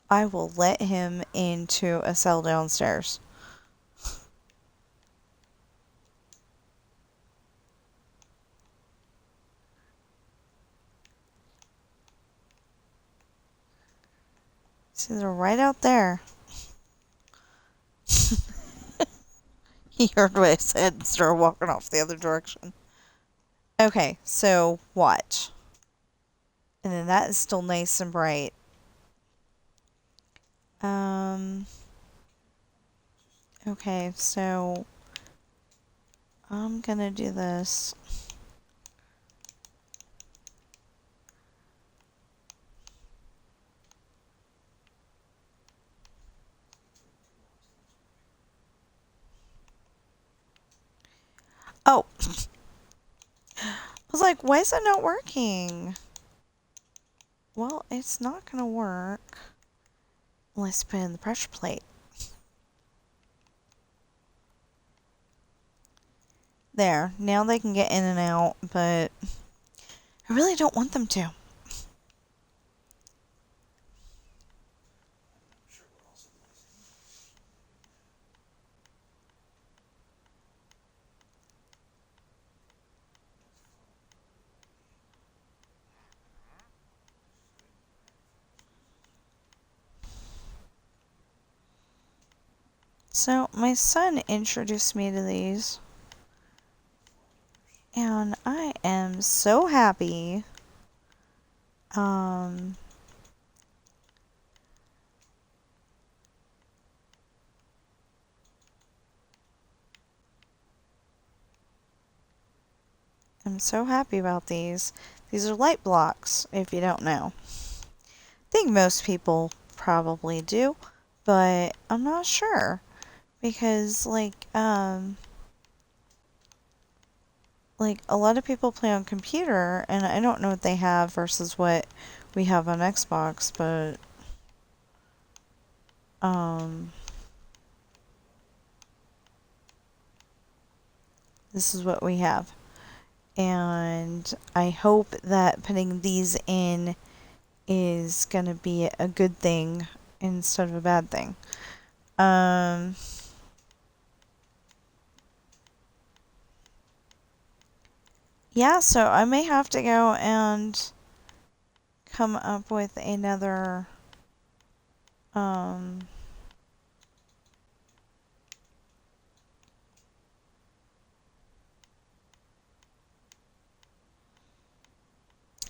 I will let him into a cell downstairs. See, they're right out there. He heard what I said and started walking off the other direction. Okay, so watch. And then that is still nice and bright. Um, okay, so I'm gonna do this. Oh, I was like, why is that not working? Well, it's not gonna work unless you put in the pressure plate. There, now they can get in and out, but I really don't want them to. Sure, we're also losing. So, my son introduced me to these, and I am so happy. Um, I'm so happy about these. These are light blocks, if you don't know. I think most people probably do, but I'm not sure because like a lot of people play on computer and I don't know what they have versus what we have on Xbox, but um this is what we have. And I hope that putting these in is going to be a good thing instead of a bad thing. Um, yeah, so I may have to go and come up with um,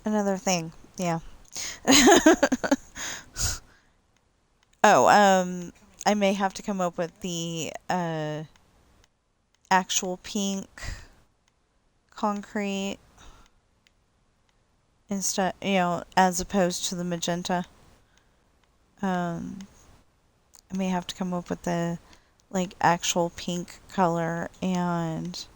another thing. Yeah. Oh, I may have to come up with the actual pink concrete instead, as opposed to the magenta. Um, I may have to come up with the like actual pink color and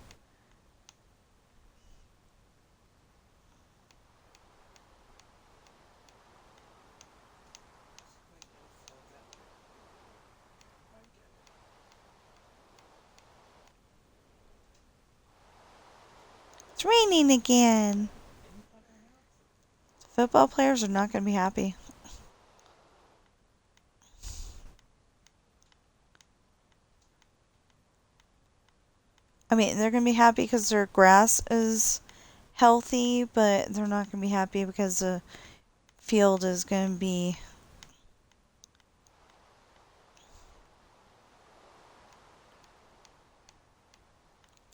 Basically, it flows out there. I get it. it's raining again. And you thought that helped? Football players are not going to be happy. I mean, they're going to be happy because their grass is healthy, but they're not going to be happy because the field is going to be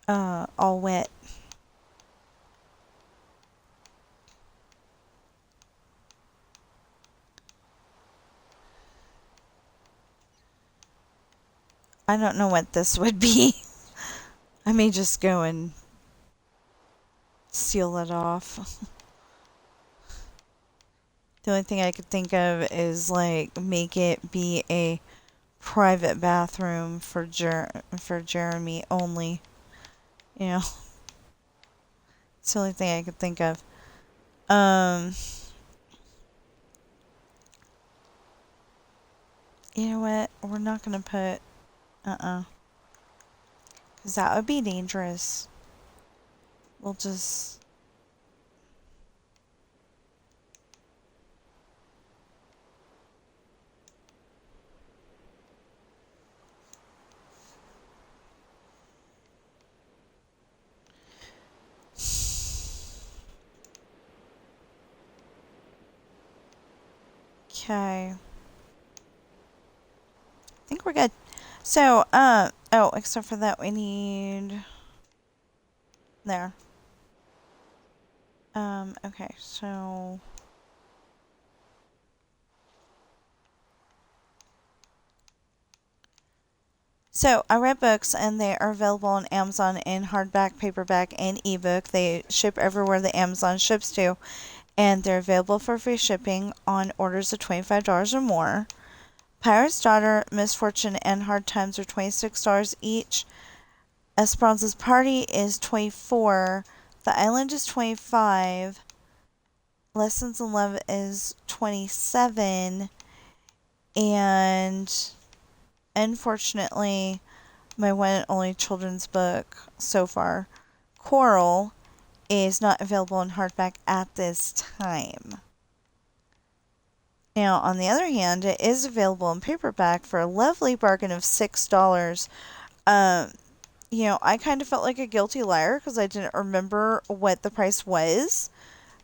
all wet. I don't know what this would be. I may just go and seal it off. The only thing I could think of is like make it be a private bathroom for for Jeremy only. You know, it's the only thing I could think of. Um, you know what? We're not gonna put because that would be dangerous. We'll just okay. I think we're good. So, oh, except for that, we need there. Okay, so I read books and they are available on Amazon in hardback, paperback, and ebook. They ship everywhere the Amazon ships to, and they're available for free shipping on orders of $25 or more. Pirate's Daughter, Misfortune, and Hard Times are $26 each. Esperanza's Party is $24. The Island is $25. Lessons in Love is $27. And unfortunately, my one and only children's book so far, Coral, is not available in hardback at this time. Now, on the other hand, it is available in paperback for a lovely bargain of $6. Um, I kind of felt like a guilty liar because I didn't remember what the price was.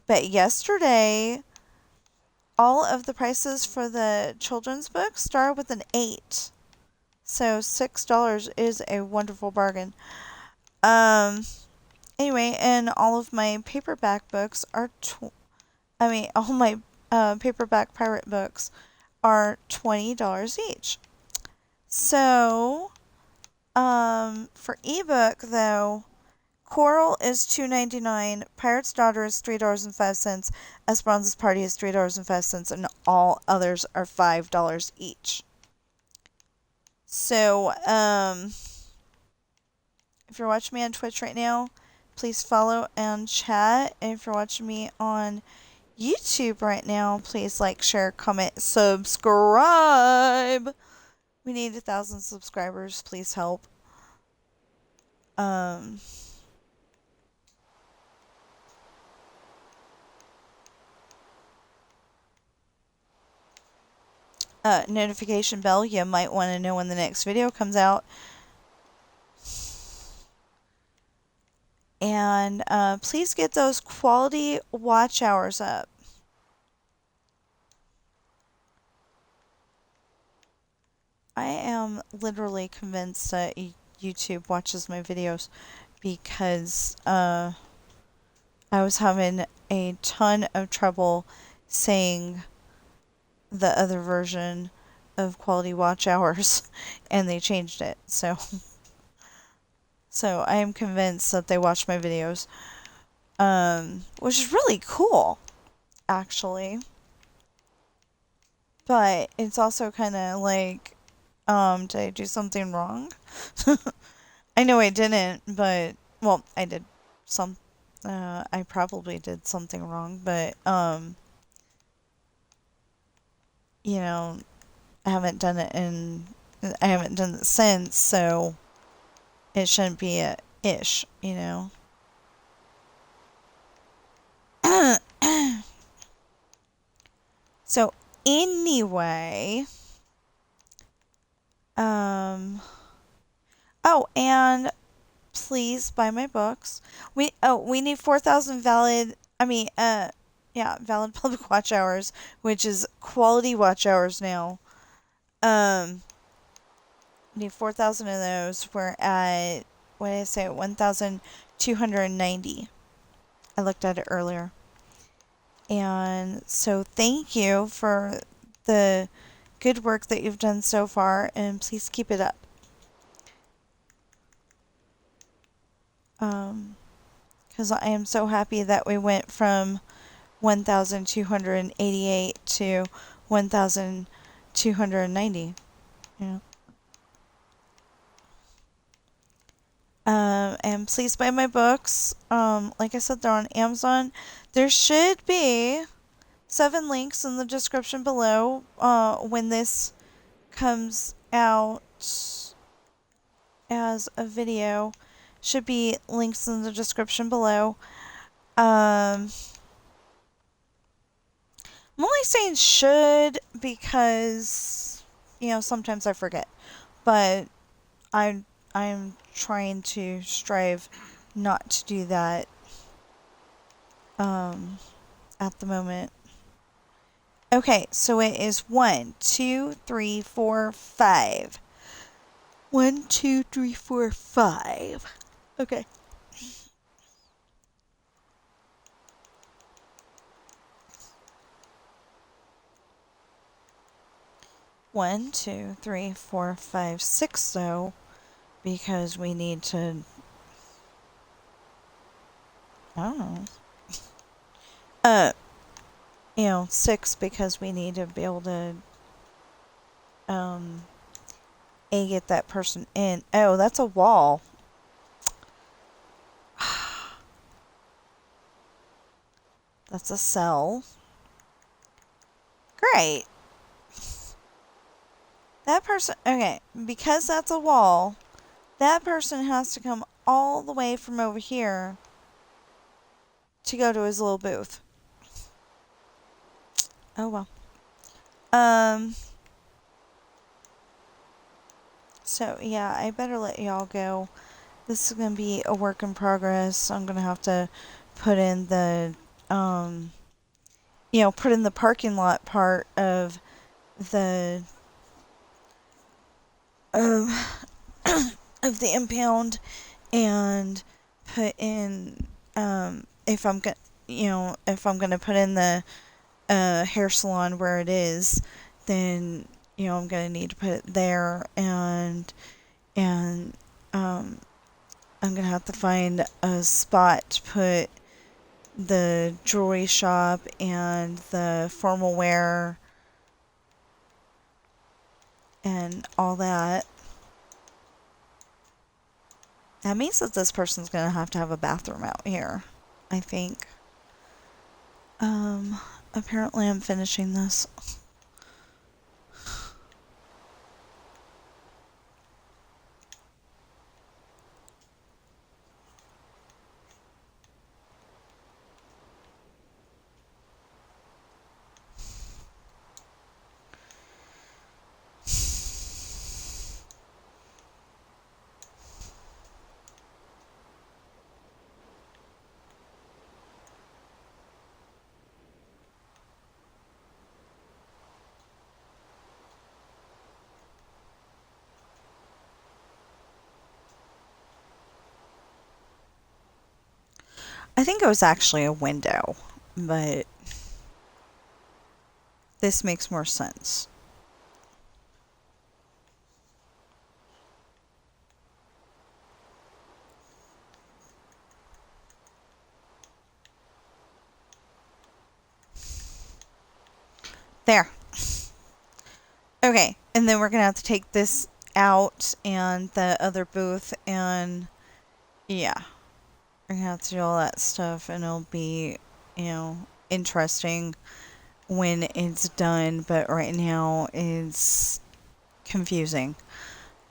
But yesterday, all of the prices for the children's books start with an 8. So $6 is a wonderful bargain. Um, anyway, and all of my paperback books are, all my paperback pirate books are $20 each. So, for ebook though, Coral is $2.99, Pirate's Daughter is $3.05, Esperanza's Party is $3.05, and all others are $5 each. So, if you're watching me on Twitch right now, please follow and chat. And if you're watching me on YouTube right now, please like, share, comment, subscribe. We need 1,000 subscribers. Please help. Um, notification bell. You might want to know when the next video comes out. And please get those quality watch hours up. I am literally convinced that YouTube watches my videos because I was having a ton of trouble saying the other version of quality watch hours and they changed it. So I am convinced that they watch my videos. Which is really cool, actually. But it's also kind of like, did I do something wrong? I know I didn't, but, well, I did some, I probably did something wrong, but, you know, I haven't done it I haven't done it since, so it shouldn't be a ish, you know? So, anyway, um, oh, and please buy my books. We need 4,000 valid, yeah, valid public watch hours, which is quality watch hours now. We need 4,000 of those. We're at, what did I say, 1,290. I looked at it earlier. And so thank you for the good work that you've done so far, and please keep it up. Because I am so happy that we went from 1,288 to 1,290. Yeah. And please buy my books. Like I said, they're on Amazon. There should be 7 links in the description below when this comes out as a video. Should be links in the description below. I'm only saying should because, sometimes I forget. But I'm trying to strive not to do that at the moment. Okay, so it is 1, 2, 3, 4, 5. 1, 2, 3, 4, 5. Okay. 1, 2, 3, 4, 5, 6 though, because we need to. I don't know. 6 because we need to be able to get that person in. Oh, that's a wall. That's a cell. Great. That person, okay, because that's a wall, that person has to come all the way from over here to go to his little booth. Oh well. So yeah, I better let y'all go. This is gonna be a work in progress. I'm gonna have to put in the, put in the parking lot part of the, um, of the impound and put in, if I'm gonna, if I'm gonna put in the, hair salon where it is, then, I'm gonna need to put it there and, I'm gonna have to find a spot to put the jewelry shop and the formal wear and all that. That means that this person's gonna have to have a bathroom out here, I think. Apparently I'm finishing this. I think it was actually a window, but this makes more sense. There. Okay, and then we're gonna have to take this out and the other booth, and yeah, we're gonna have to do all that stuff, and it'll be, interesting when it's done, but right now it's confusing.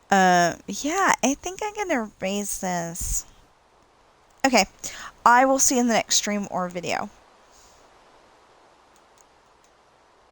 Yeah, I think I'm gonna raise this. Okay, I will see you in the next stream or video.